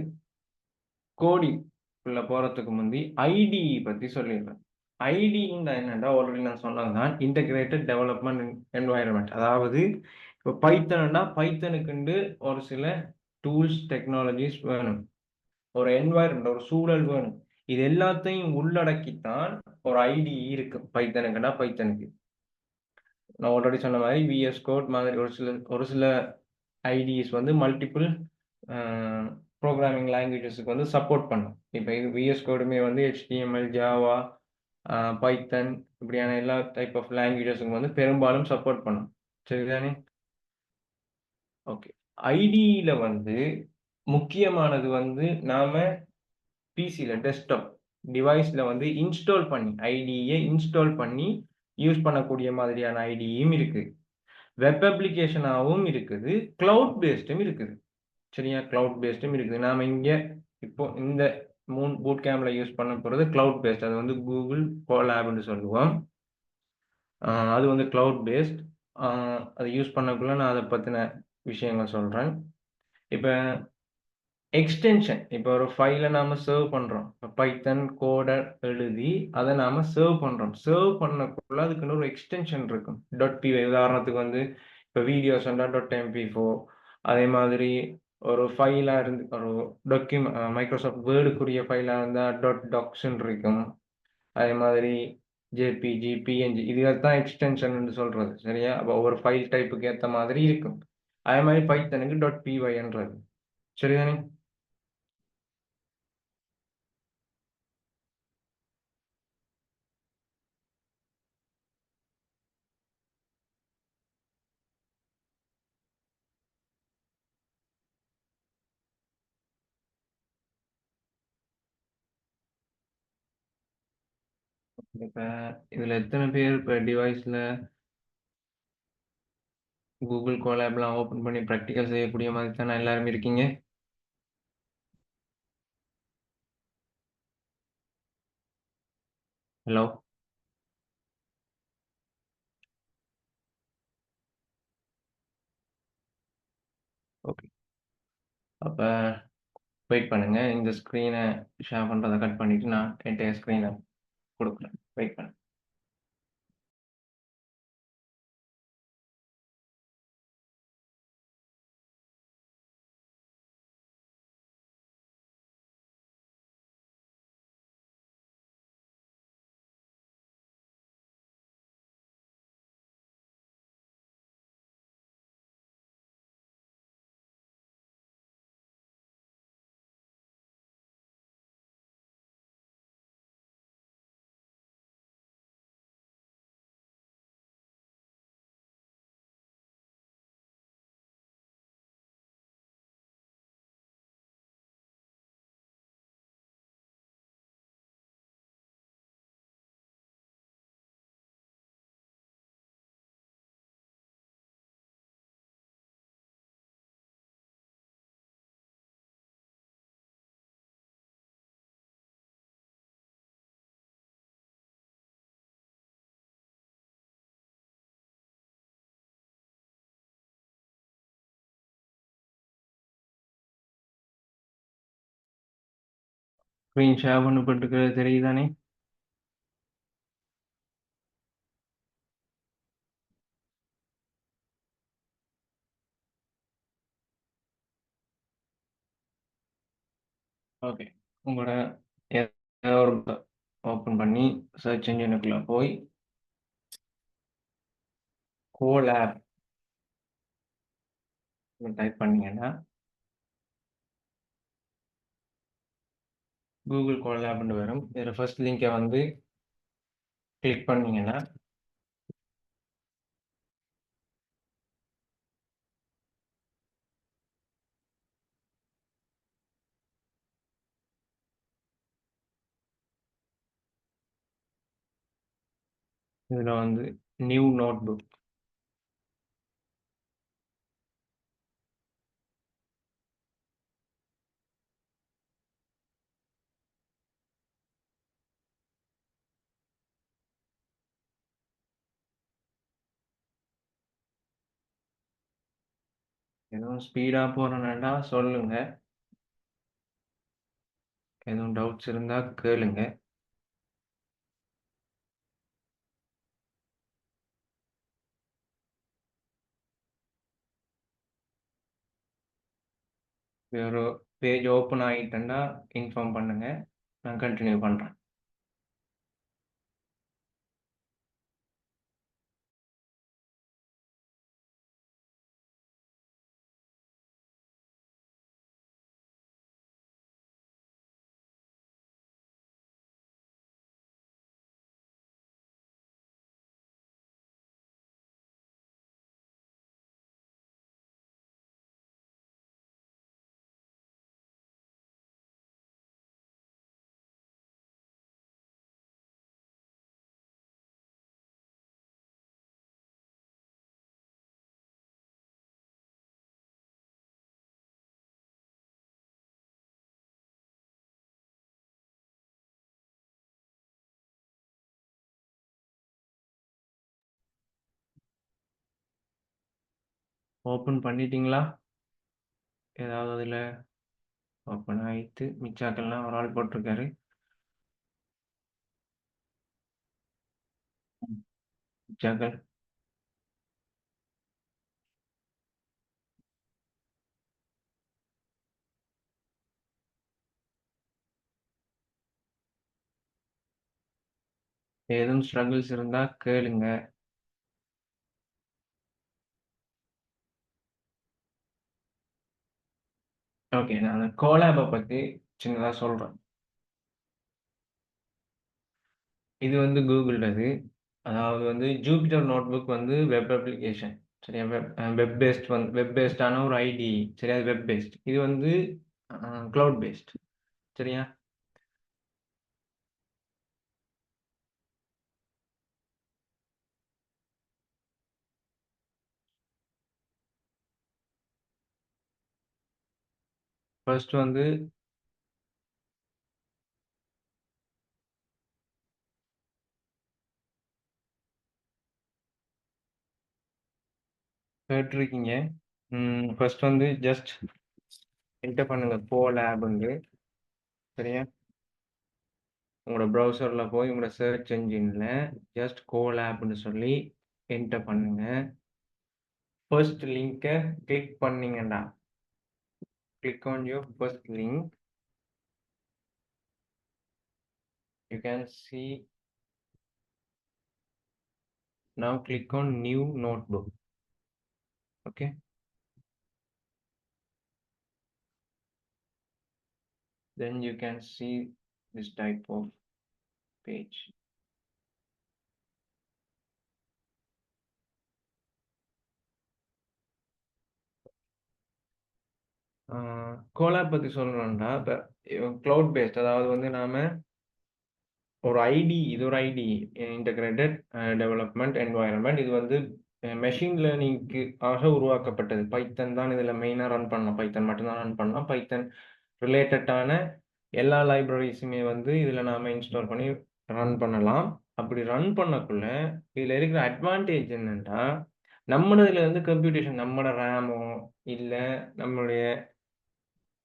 கோடிங் உள்ள போறதுக்கு முந்தி ஐடி பத்தி சொல்லிடுறேன். ஐடின்னு என்னன்னா ஆல்ரெடி நான் சொன்னதுதான் இன்டகிரேட்டட் டெவலப்மெண்ட் என்வாயன்மெண்ட். அதாவது இப்போ பைத்தன்னா பைத்தனுக்குண்டு ஒரு சில டூல்ஸ் டெக்னாலஜிஸ் வேணும், ஒரு என்வாயன்மெண்ட் ஒரு சூழல் வேணும். இது எல்லாத்தையும் உள்ளடக்கித்தான் ஒரு ஐடி இருக்கு. பைத்தனுக்குன்னா பைத்தனுக்கு நான் ஆல்ரெடி சொன்ன மாதிரி விஎஸ் கோட் மாதிரி ஒரு சில IDEs வந்து மல்டிபிள் ப்ரோக்ராமிங் லாங்குவேஜஸ்க்கு வந்து சப்போர்ட் பண்ணும். இப்போ இது விஎஸ் கோடுமே வந்து HTML, ஜாவா, பைத்தன் இப்படியான எல்லா டைப் ஆஃப் லாங்குவேஜஸுக்கும் வந்து பெரும்பாலும் சப்போர்ட் பண்ணும். சரிதானே? ஓகே. ஐடியில வந்து முக்கியமானது வந்து நாம பிசியில் டெஸ்க்டாப் டிவைஸில் வந்து இன்ஸ்டால் பண்ணி ஐடியை இன்ஸ்டால் பண்ணி யூஸ் பண்ணக்கூடிய மாதிரியான ஐடியும் இருக்குது. வெப் அப்ளிகேஷனாகவும் இருக்குது, கிளவுட் பேஸ்டும் இருக்குது. சரியா? கிளவுட் பேஸ்டும் இருக்குது. நாம் இங்கே இப்போ இந்த பூட் கேம்பில் யூஸ் பண்ண போகிறது கிளவுட் பேஸ்ட். அது வந்து கூகுள் கோலாப்னு சொல்லுவோம். அது வந்து கிளவுட் பேஸ்ட். அதை யூஸ் பண்ணக்குள்ள நான் அதை பற்றின விஷயங்கள் சொல்கிறேன். இப்போ எக்ஸ்டென்ஷன் இப்போ ஒரு ஃபைலை நாம சர்வ் பண்றோம். பைத்தன் கோடர் எழுதி அதை நாம சர்வ் பண்றோம். சர்வ் பண்ணக்குள்ள அதுக்குன்னு ஒரு எக்ஸ்டென்ஷன் இருக்கும். .py உதாரணத்துக்கு வந்து இப்போ வீடியோஸ் .mp4 அதே மாதிரி ஒரு ஃபைலா இருந்து ஒரு மைக்ரோசாஃப்ட் வேர்டுக்குரிய ஃபைலா இருந்தா .docsன்னு இருக்கும். அதே மாதிரி ஜேபிஜி, பிஎன்ஜி இதுதான் எக்ஸ்டென்ஷன் சொல்றது. சரியா? அப்போ ஒவ்வொரு ஃபைல் டைப்புக்கு ஏற்ற மாதிரி இருக்கும். அதே மாதிரி பைத்தனுக்கு .pyன்றது. சரிதானே? இப்ப இதுல எத்தனை பேர் இப்ப டிவைஸ்ல கூகுள் கோலாப்லாம் ஓபன் பண்ணி ப்ராக்டிக்கல் செய்யக்கூடிய மாதிரி தானே எல்லாரும் இருக்கீங்க? ஹலோ? ஓகே. அப்ப வெயிட் பண்ணுங்க. இந்த ஸ்க்ரீனை ஷேர் பண்றதை கட் பண்ணிட்டு நான் என்டைய ஸ்க்ரீனை கொடுக்குறேன். வெயிட் பண்ணுங்க. ஸ்க்ரீன் ஷேர் பண்ணப்பட்டிருக்கிறது தெரியுதானே? ஓகே. உங்களோட ஏதாவது ஒரு ஓப்பன் பண்ணி சர்ச் இன்ஜினுக்குள்ள போய் கோலாப் டைப் பண்ணீங்கன்னா கூகுள் கோலாப்னு வரும். இதில் ஃபர்ஸ்ட் லிங்கை வந்து கிளிக் பண்ணீங்கன்னா இதில் வந்து நியூ நோட்புக் எதுவும் ஸ்பீடாக போகிறேன்னாண்டா சொல்லுங்க. எதுவும் டவுட்ஸ் இருந்தால் கேளுங்க. ஒரு பேஜ் ஓப்பன் ஆகிட்டேன்னா இன்ஃபார்ம் பண்ணுங்க. நான் கண்டினியூ பண்ணுறேன். ஓப்பன் பண்ணிட்டீங்களா? ஏதாவது அதில் ஓப்பன் ஆயிட்டு மிச்சாக்கள்லாம் ஒரு ஆள் போட்டிருக்காரு. மிச்சாக்கள் ஏதும் ஸ்ட்ரகிள்ஸ் இருந்தால் கேளுங்க. ஓகே, நான் கோலாபை பற்றி சின்னதாக சொல்கிறேன். இது வந்து கூகுளது. அதாவது வந்து ஜூபிட்டர் நோட்புக் வந்து வெப் அப்ளிகேஷன். சரியா? வெப் பேஸ்ட் வந்து வெப் பேஸ்டான ஒரு ஐடி. சரியா? Web based. இது வந்து க்ளவுட் பேஸ்ட். சரியா? ஃபர்ஸ்ட் வந்து கேட்டிருக்கீங்க. ஃபர்ஸ்ட் வந்து ஜஸ்ட் என்டர் பண்ணுங்க கோலாப்னு. சரியா? உங்களோட ப்ரௌசரில் போய் உங்களோட சர்ச் என்ஜினில் ஜஸ்ட் கோலாப்னு சொல்லி என்டர் பண்ணுங்க. ஃபர்ஸ்ட் லிங்கை கிளிக் பண்ணீங்கடா. Click on your first link. You can see. Now click on new notebook. Okay. Then you can see this type of page. Collab பற்றி சொல்லணும்னா இப்போ க்ளவுட் பேஸ்ட், அதாவது வந்து நாம ஒரு ஐடி, இது ஒரு ஐடி இன்டகிரேட்டட் டெவலப்மெண்ட் என்வாயர்மெண்ட். இது வந்து மெஷின் லேர்னிங்க்கு ஆக உருவாக்கப்பட்டது. பைத்தன் தான் இதில் மெயினாக ரன் பண்ணலாம். பைத்தன் மட்டும்தான் ரன் பண்ணலாம். பைத்தன் ரிலேட்டடான எல்லா லைப்ரரிஸுமே வந்து இதில் நாம் இன்ஸ்டால் பண்ணி ரன் பண்ணலாம். அப்படி ரன் பண்ணக்குள்ள இதில் இருக்கிற அட்வான்டேஜ் என்னென்னா, நம்மளதுல வந்து கம்ப்யூட்டேஷன், நம்மளோட ரேமோ இல்லை நம்மளுடைய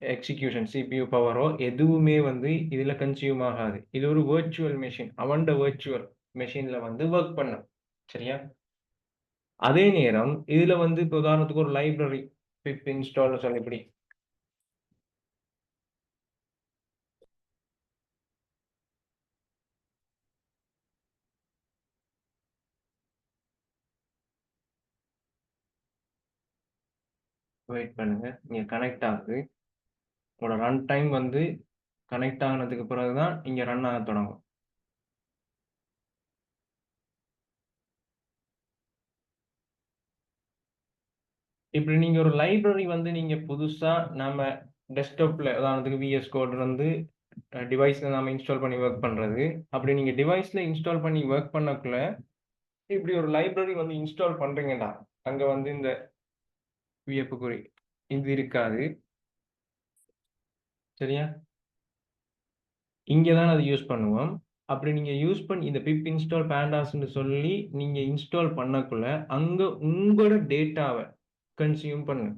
எக்ஸிக்யூஷன் சிபியூ பவரோ எதுவுமே வந்து இதில் கன்சியூம் ஆகாது. இது ஒரு வேர்ச்சுவல் மெஷின், அவன்ட வேர்ச்சுவல் மெஷினில் வந்து ஒர்க் பண்ணும். சரியா? அதே நேரம் இதில் வந்து இப்போ உதாரணத்துக்கு ஒரு லைப்ரரி பிப் இன்ஸ்டால் சொல்லி இப்படி வெயிட் பண்ணுங்க. இங்கே கனெக்ட் ஆகுது. உங்களோட ரன் டைம் வந்து கனெக்ட் ஆனதுக்கு பிறகு தான் இங்கே ரன் ஆக தொடங்கும். இப்படி நீங்கள் ஒரு லைப்ரரி வந்து நீங்கள் புதுசாக நம்ம டெஸ்க்டாப்பில் உதாரணத்துக்கு விஎஸ் கோட் வந்து டிவைஸில் நாம் இன்ஸ்டால் பண்ணி ஒர்க் பண்ணுறது. அப்படி நீங்கள் டிவைஸில் இன்ஸ்டால் பண்ணி ஒர்க் பண்ணக்குள்ள இப்படி ஒரு லைப்ரரி வந்து இன்ஸ்டால் பண்ணுறீங்கடா, அங்கே வந்து இந்த வியப்புக்குறி இது இருக்காது. சரியா? இங்கே தான் அதை யூஸ் பண்ணுவோம். அப்படி நீங்கள் யூஸ் பண்ணி இந்த பிப் இன்ஸ்டால் பேண்டாஸ்ன்னு சொல்லி நீங்கள் இன்ஸ்டால் பண்ணக்குள்ள அங்கே உங்களோட டேட்டாவை கன்சியூம் பண்ணு.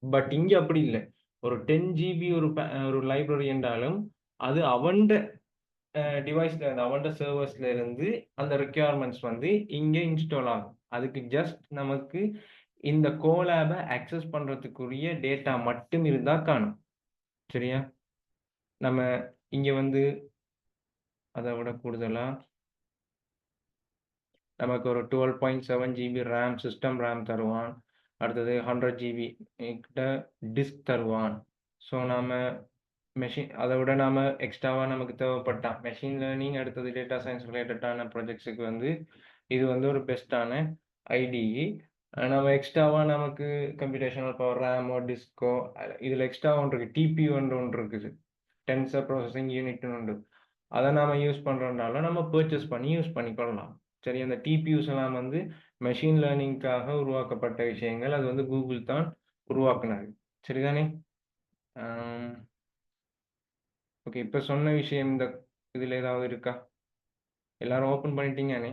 பட் இங்கே அப்படி இல்லை. ஒரு 10 GB ஒரு லைப்ரரி என்றாலும் அது அவன்ட டிவைஸ்ல இருந்து, அவன்ட சர்வர்ஸ்ல இருந்து அந்த ரெக்யர்மெண்ட்ஸ் வந்து இங்கே இன்ஸ்டால் ஆகும். அதுக்கு ஜஸ்ட் நமக்கு இந்த கோலாபை அக்சஸ் பண்ணுறதுக்குரிய டேட்டா மட்டும் இருந்தால் காணும். சரியா? நம்ம இங்கே வந்து அதை விட கூடுதலாக நமக்கு ஒரு 12.7 GB ரேம், சிஸ்டம் ரேம் தருவான். அடுத்தது 100 GB கிட்ட டிஸ்க் தருவான். ஸோ நாம் மெஷின் அதை விட நாம் எக்ஸ்ட்ராவாக நமக்கு தேவைப்பட்டான் மெஷின் லேர்னிங், அடுத்தது டேட்டா சயின்ஸ் ரிலேட்டடான ப்ராஜெக்ட்ஸுக்கு வந்து இது வந்து ஒரு பெஸ்ட்டான ஐடிஇ. நம்ம எக்ஸ்ட்ராவாக நமக்கு கம்ப்யூட்டேஷனல் பவர் ரேமோ டிஸ்கோ இதில் எக்ஸ்ட்ரா ஒன்று இருக்குது. டிபியூ ஒன்று இருக்குது, டென்சர் ப்ராசஸிங் யூனிட்னு உண்டு. அதை நாம் யூஸ் பண்ணுறதுனால நம்ம பர்ச்சேஸ் பண்ணி யூஸ் பண்ணிக்கொள்ளலாம். சரி, அந்த டிபியூஸ் எல்லாம் வந்து மெஷின் லேர்னிங்காக உருவாக்கப்பட்ட விஷயங்கள். அது வந்து கூகுள் தான் உருவாக்குனது. சரிதானே? ஓகே, இப்போ சொன்ன விஷயம் இந்த இதில் ஏதாவது இருக்கா? எல்லாரும் ஓப்பன் பண்ணிட்டீங்கண்ணே?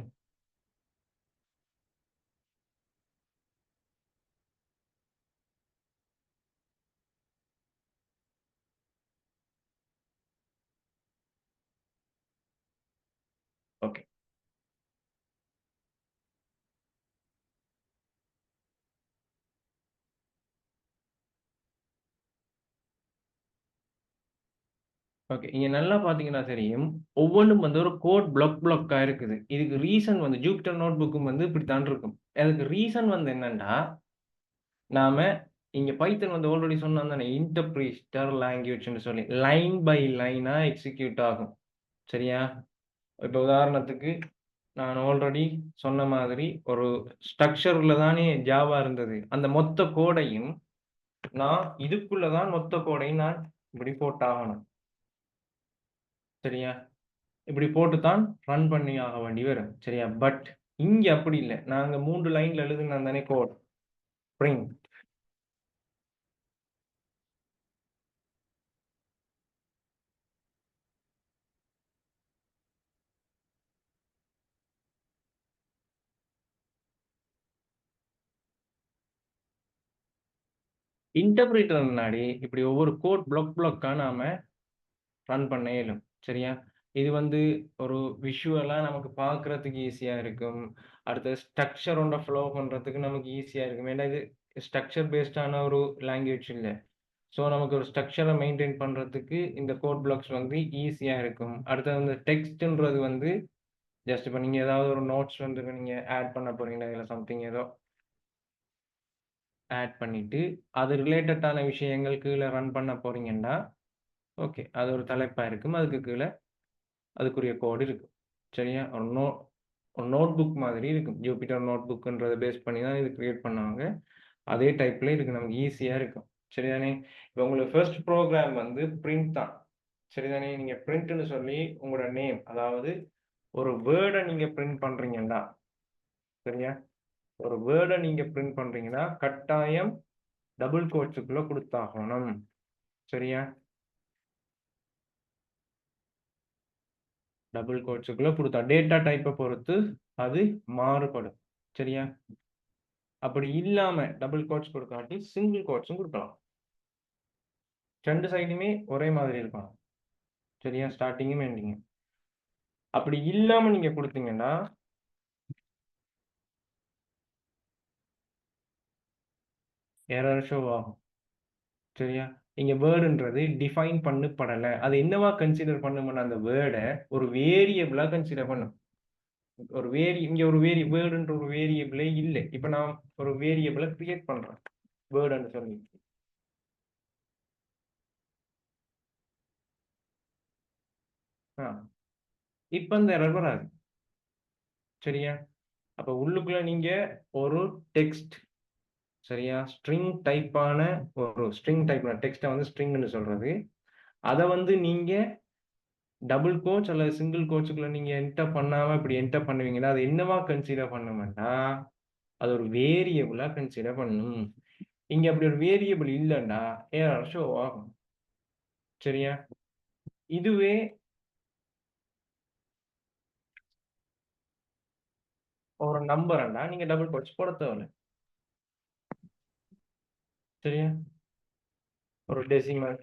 ஓகே. இங்க நல்லா பார்த்தீங்கன்னா தெரியும். ஒவ்வொன்னும் வந்து ஒரு கோட் பிளாக்கா இருக்குது. இதுக்கு ரீசன் வந்து ஜூபிட்டர் நோட்புக்கும் வந்து இப்படித்தான் இருக்கும். அதுக்கு ரீசன் வந்து என்னன்னா, நாம இங்க பைத்தன் வந்து ஆல்ரெடி சொன்னான் தானே, இன்டர்பிரிட்டர் லாங்குவேஜ்ன்னு சொல்லி. லைன் பை லைனா எக்ஸிக்யூட் ஆகும். சரியா? இப்ப உதாரணத்துக்கு நான் ஆல்ரெடி சொன்ன மாதிரி ஒரு ஸ்ட்ரக்சர்ல தானே ஜாவா இருந்தது. அந்த மொத்த கோடையும் நான் இதுக்குள்ள தான் மொத்த கோடையும் நான் இப்படி போட்டாகணும். சரியா? இப்படி போட்டு தான் ரன் பண்ணி ஆக வேண்டி வரும். சரியா? பட் இங்க அப்படி இல்ல. நாங்க 3 லைன்ல எழுதுனா தானே கோட். பிரிண்ட். இன்டர்பிரிட்டர் முன்னாடி இப்படி ஒவ்வொரு கோட் பிளாக்கா நாம ரன் பண்ண இயலும். சரியா? இது வந்து ஒரு விஷுவலா நமக்கு பார்க்கறதுக்கு ஈஸியா இருக்கும். அடுத்து ஸ்ட்ரக்சரோட ஃப்ளோ பண்றதுக்கு நமக்கு ஈஸியா இருக்கும். ஏன்னா இது ஸ்ட்ரக்சர் பேஸ்டான ஒரு லாங்குவேஜ் இல்ல. ஸோ நமக்கு ஒரு ஸ்ட்ரக்சர மெயின்டெயின் பண்றதுக்கு இந்த கோட் பிளாக்ஸ் வந்து ஈஸியா இருக்கும். அடுத்தது வந்து டெக்ஸ்ட்ன்றது வந்து ஜஸ்ட் இப்ப நீங்க ஏதாவது ஒரு நோட்ஸ் வந்து நீங்க ஆட் பண்ண போறீங்க. இல்ல சம்திங் ஏதோ ஆட் பண்ணிட்டு, அது ரிலேட்டடான விஷயங்கள் கீழ ரன் பண்ண போறீங்கன்னா, ஓகே. அது ஒரு தலைப்பா இருக்கும். அதுக்கு கீழ அதுக்குரிய கோடு இருக்கும். சரியா? ஒரு நோட்புக் மாதிரி இருக்கும். ஜூபிட்டர் நோட்புக்ன்றத பேஸ் பண்ணி தான் இது கிரியேட் பண்ணாங்க. அதே டைப்ல இதுக்கு நமக்கு ஈஸியா இருக்கும். சரிதானே? இப்ப உங்களுக்கு ஃபர்ஸ்ட் ப்ரோகிராம் வந்து பிரிண்ட் தான். சரிதானே? நீங்க பிரிண்ட்ன்னு சொல்லி உங்களோட நேம், அதாவது ஒரு வேர்ட நீங்க பிரிண்ட் பண்றீங்கன்னா, சரியா? ஒரு வேர்ட நீங்க பிரிண்ட் பண்றீங்கன்னா, கட்டாயம் டபுள் கோட்ஸ்க்குள்ள குடுத்தாகணும். சரியா? டபுள் கோட்ஸ்க்குள்ள குடுத்தா டேட்டா டைப்ப பொறுத்து அது மாறுபடும். சரியா? அப்படி இல்லாம டபுள் கோட்ஸ் குடுக்காட்டி சிங்கிள் கோட்ஸும் குடுக்கலாம். 2 சைடுமே ஒரே மாதிரி இருக்கணும். சரியா? ஸ்டார்ட்டிங்கும், எண்டிங்கும். அப்படி இல்லாம நீங்க குடுத்தீங்கன்னா, எரர் ஷோ ஆகும். சரியா? இங்க வேர்ட்ன்றது டிஃபைன் பண்ணப்படல. அது என்னவா கன்சிடர் பண்ணும்னா அந்த வேர்ட ஒரு வேரியபிளா கன்சிடர் பண்ணும். இங்க ஒரு வேர்டுன்ற ஒரு வேரியபிளே இல்ல. இப்ப நான் ஒரு வேரியபிள கிரியேட் பண்றேன். வேர்ட்ன்னு சொல்லி. ஆ. இப்ப அந்த எரர் வராது. சரியா? அப்ப உள்ளுக்குள்ள நீங்க ஒரு டெக்ஸ்ட், சரியா? ஸ்ட்ரிங் டைப்பான ஒரு ஸ்ட்ரிங் டைப் டெக்ஸ்ட்ட வந்து ஸ்ட்ரிங்ன்னு சொல்றது. அத வந்து நீங்க டபுள் கோட்ஸ் அல்லது சிங்கிள் கோட்ஸ்க்குள்ள நீங்க என்டர் பண்ணாம இப்படி என்டர் பண்ணுவீங்கன்னா, அது என்னவா கன்சிடர் பண்ணும்னா, அது ஒரு வேரியபிளா கன்சிடர் பண்ணும். இங்க அப்படி ஒரு வேரியபிள் இல்லன்னா, எரர் ஷோ ஆகும். சரியா? இதுவே ஒரு நம்பர்ன்னா நீங்க டபுள் கோட்ஸ் போட தேவையில்ல. சரியா? ஒரு டெசிமல்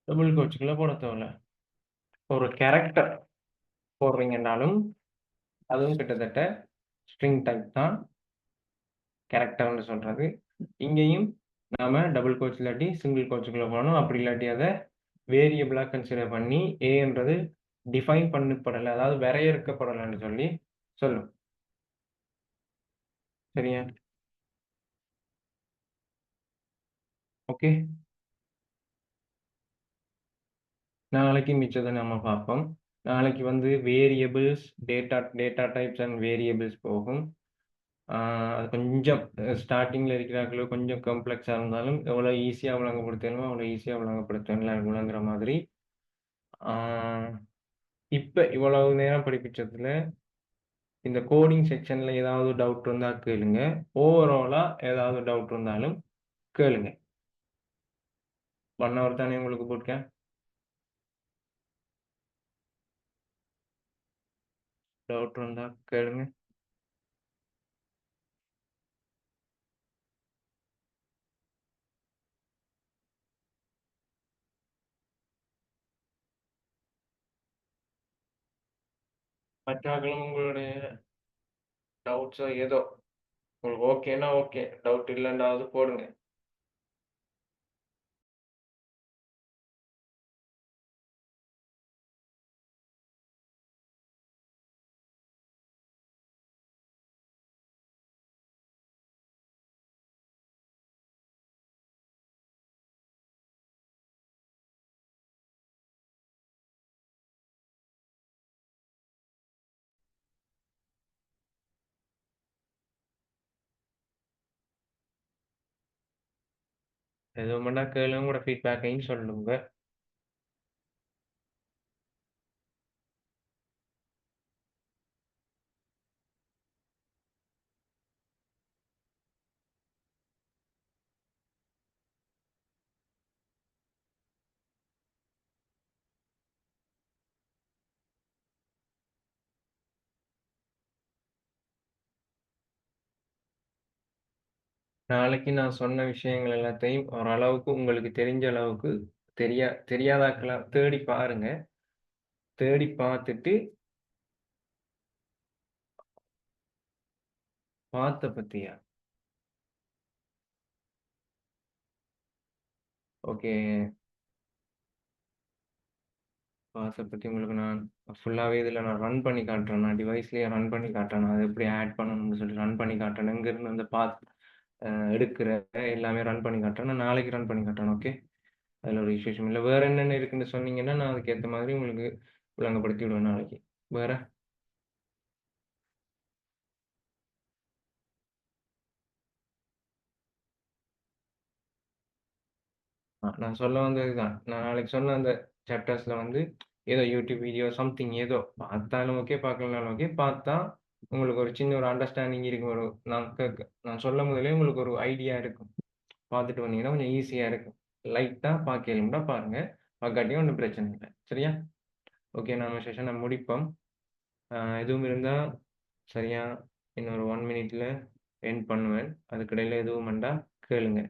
டபுள் கோட்ஸ்க்குள்ள போட தேவையில்ல. ஒரு கேரக்டர் போடுறீங்கன்னாலும், அதுவும் கிட்டத்தட்ட ஸ்ட்ரிங் டைப் தான் கேரக்டர்ன்னு சொல்றது. இங்கேயும் நாம டபுள் கோட்ஸ் இல்லாட்டி சிங்கிள் கோட்ஸ்க்குள்ள போடணும். அப்படி இல்லாட்டி அத வேரியபிளா கன்சிடர் பண்ணி ஏன்றது டிஃபைன் பண்ணப்படல. அதாவது வரையறுக்கப்படலன்னு சொல்லி சொல்லும். சரியா? ஓகே. நாளைக்கு மிச்சத நம்ம பார்ப்போம். நாளைக்கு வந்து variables, data types and variables போகும். ஆ அது கொஞ்சம் ஸ்டார்ட்டிங்ல இருக்கிறார்களோ கொஞ்சம் காம்ப்ளக்ஸா இருந்தாலும், எவ்வளோ ஈஸியா விளங்கப்படுத்தணுமோ அவ்வளோ ஈஸியா விளங்குற மாதிரி. ஆ இப்ப இவ்வளவு நேரம் படிப்பிச்சதுல, இந்த கோடிங் செக்ஷன்ல ஏதாவது டவுட் இருந்தா கேளுங்க. ஓவராலா ஏதாவது டவுட் இருந்தாலும் கேளுங்க. 1 ஹவர் தானே உங்களுக்கு பூட் கேம்ப். டவுட் இருந்தா கேளுங்க. மற்றார்களும் உங்களுடைய டவுட்ஸோ ஏதோ உங்களுக்கு ஓகேன்னா ஓகே. டவுட் இல்லன்னாவது போடுங்க. எதுவும் வேணா கேளுங்க. உங்களோட ஃபீட்பேக்கையும் சொல்லுங்க. நாளைக்கு நான் சொன்ன விஷயங்கள் எல்லாத்தையும் ஓரளவுக்கு உங்களுக்கு தெரிஞ்ச அளவுக்கு தெரியாதாக்கலாம் தேடி பாருங்க. தேடி பார்த்துட்டு பார்த்த பத்தியா? ஓகே. பார்த்த பத்தி உங்களுக்கு நான் ஃபுல்லாவே இதுல நான் ரன் பண்ணி காட்டுறேன். நான் டிவைஸ்லயே ரன் பண்ணி காட்டுறேன். நான் அத எப்படி ஆட் பண்ணணும்னு சொல்லி ரன் பண்ணி காட்டுறேன். இங்கருந்து அந்த எடுக்கிற எல்லாமே ரன் பண்ணி காட்டுறேன். நான் நாளைக்கு ரன் பண்ணி காட்டுறேன். ஓகே. அதுல ஒரு இஷ்யூஸும் இல்ல. வேற என்னென்ன இருக்குன்னு சொன்னீங்கன்னா, நான் அதுக்கேத்த மாதிரி உங்களுக்கு விளங்கப்படுத்தி விடுவேன் நாளைக்கு. வேற? நான் சொல்ல வந்தது இதுதான். நான் நாளைக்கு சொன்ன அந்த சாப்டர்ஸ்ல வந்து ஏதோ யூடியூப் வீடியோ சம்திங் ஏதோ பார்த்தாலும் ஓகே, பார்க்கலனாலும் ஓகே. பார்த்தா உங்களுக்கு ஒரு சின்ன ஒரு அண்டர்ஸ்டாண்டிங் இருக்கும். நான் சொல்லும் முதலே உங்களுக்கு ஒரு ஐடியா இருக்கும். பார்த்துட்டு வந்தீங்கன்னா கொஞ்சம் ஈஸியா இருக்கும். லைட்டா பார்க்கலும்னா பாருங்க. பார்க்காட்டியும் ஒண்ணும் பிரச்சனை இல்ல. சரியா? ஓகே. நம்ம செஷன முடிப்போம். எதுவும் இருந்தா சரியா இன்னொரு 1 மினிட்ல எண்ட் பண்ணுவேன். அதுக்கிடையில எதுவும் வேண்டா கேளுங்க.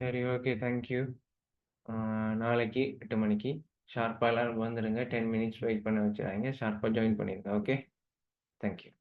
சரி, ஓகே. Thank you. நாளைக்கு 8 மணிக்கு ஷார்ப்பா எல்லாரும் வந்துடுங்க. 10 மினிட்ஸ் வெயிட் பண்ண வச்சுறாதீங்க. ஷார்ப்பா ஜாயின் பண்ணிருங்க. ஓகே. Thank you.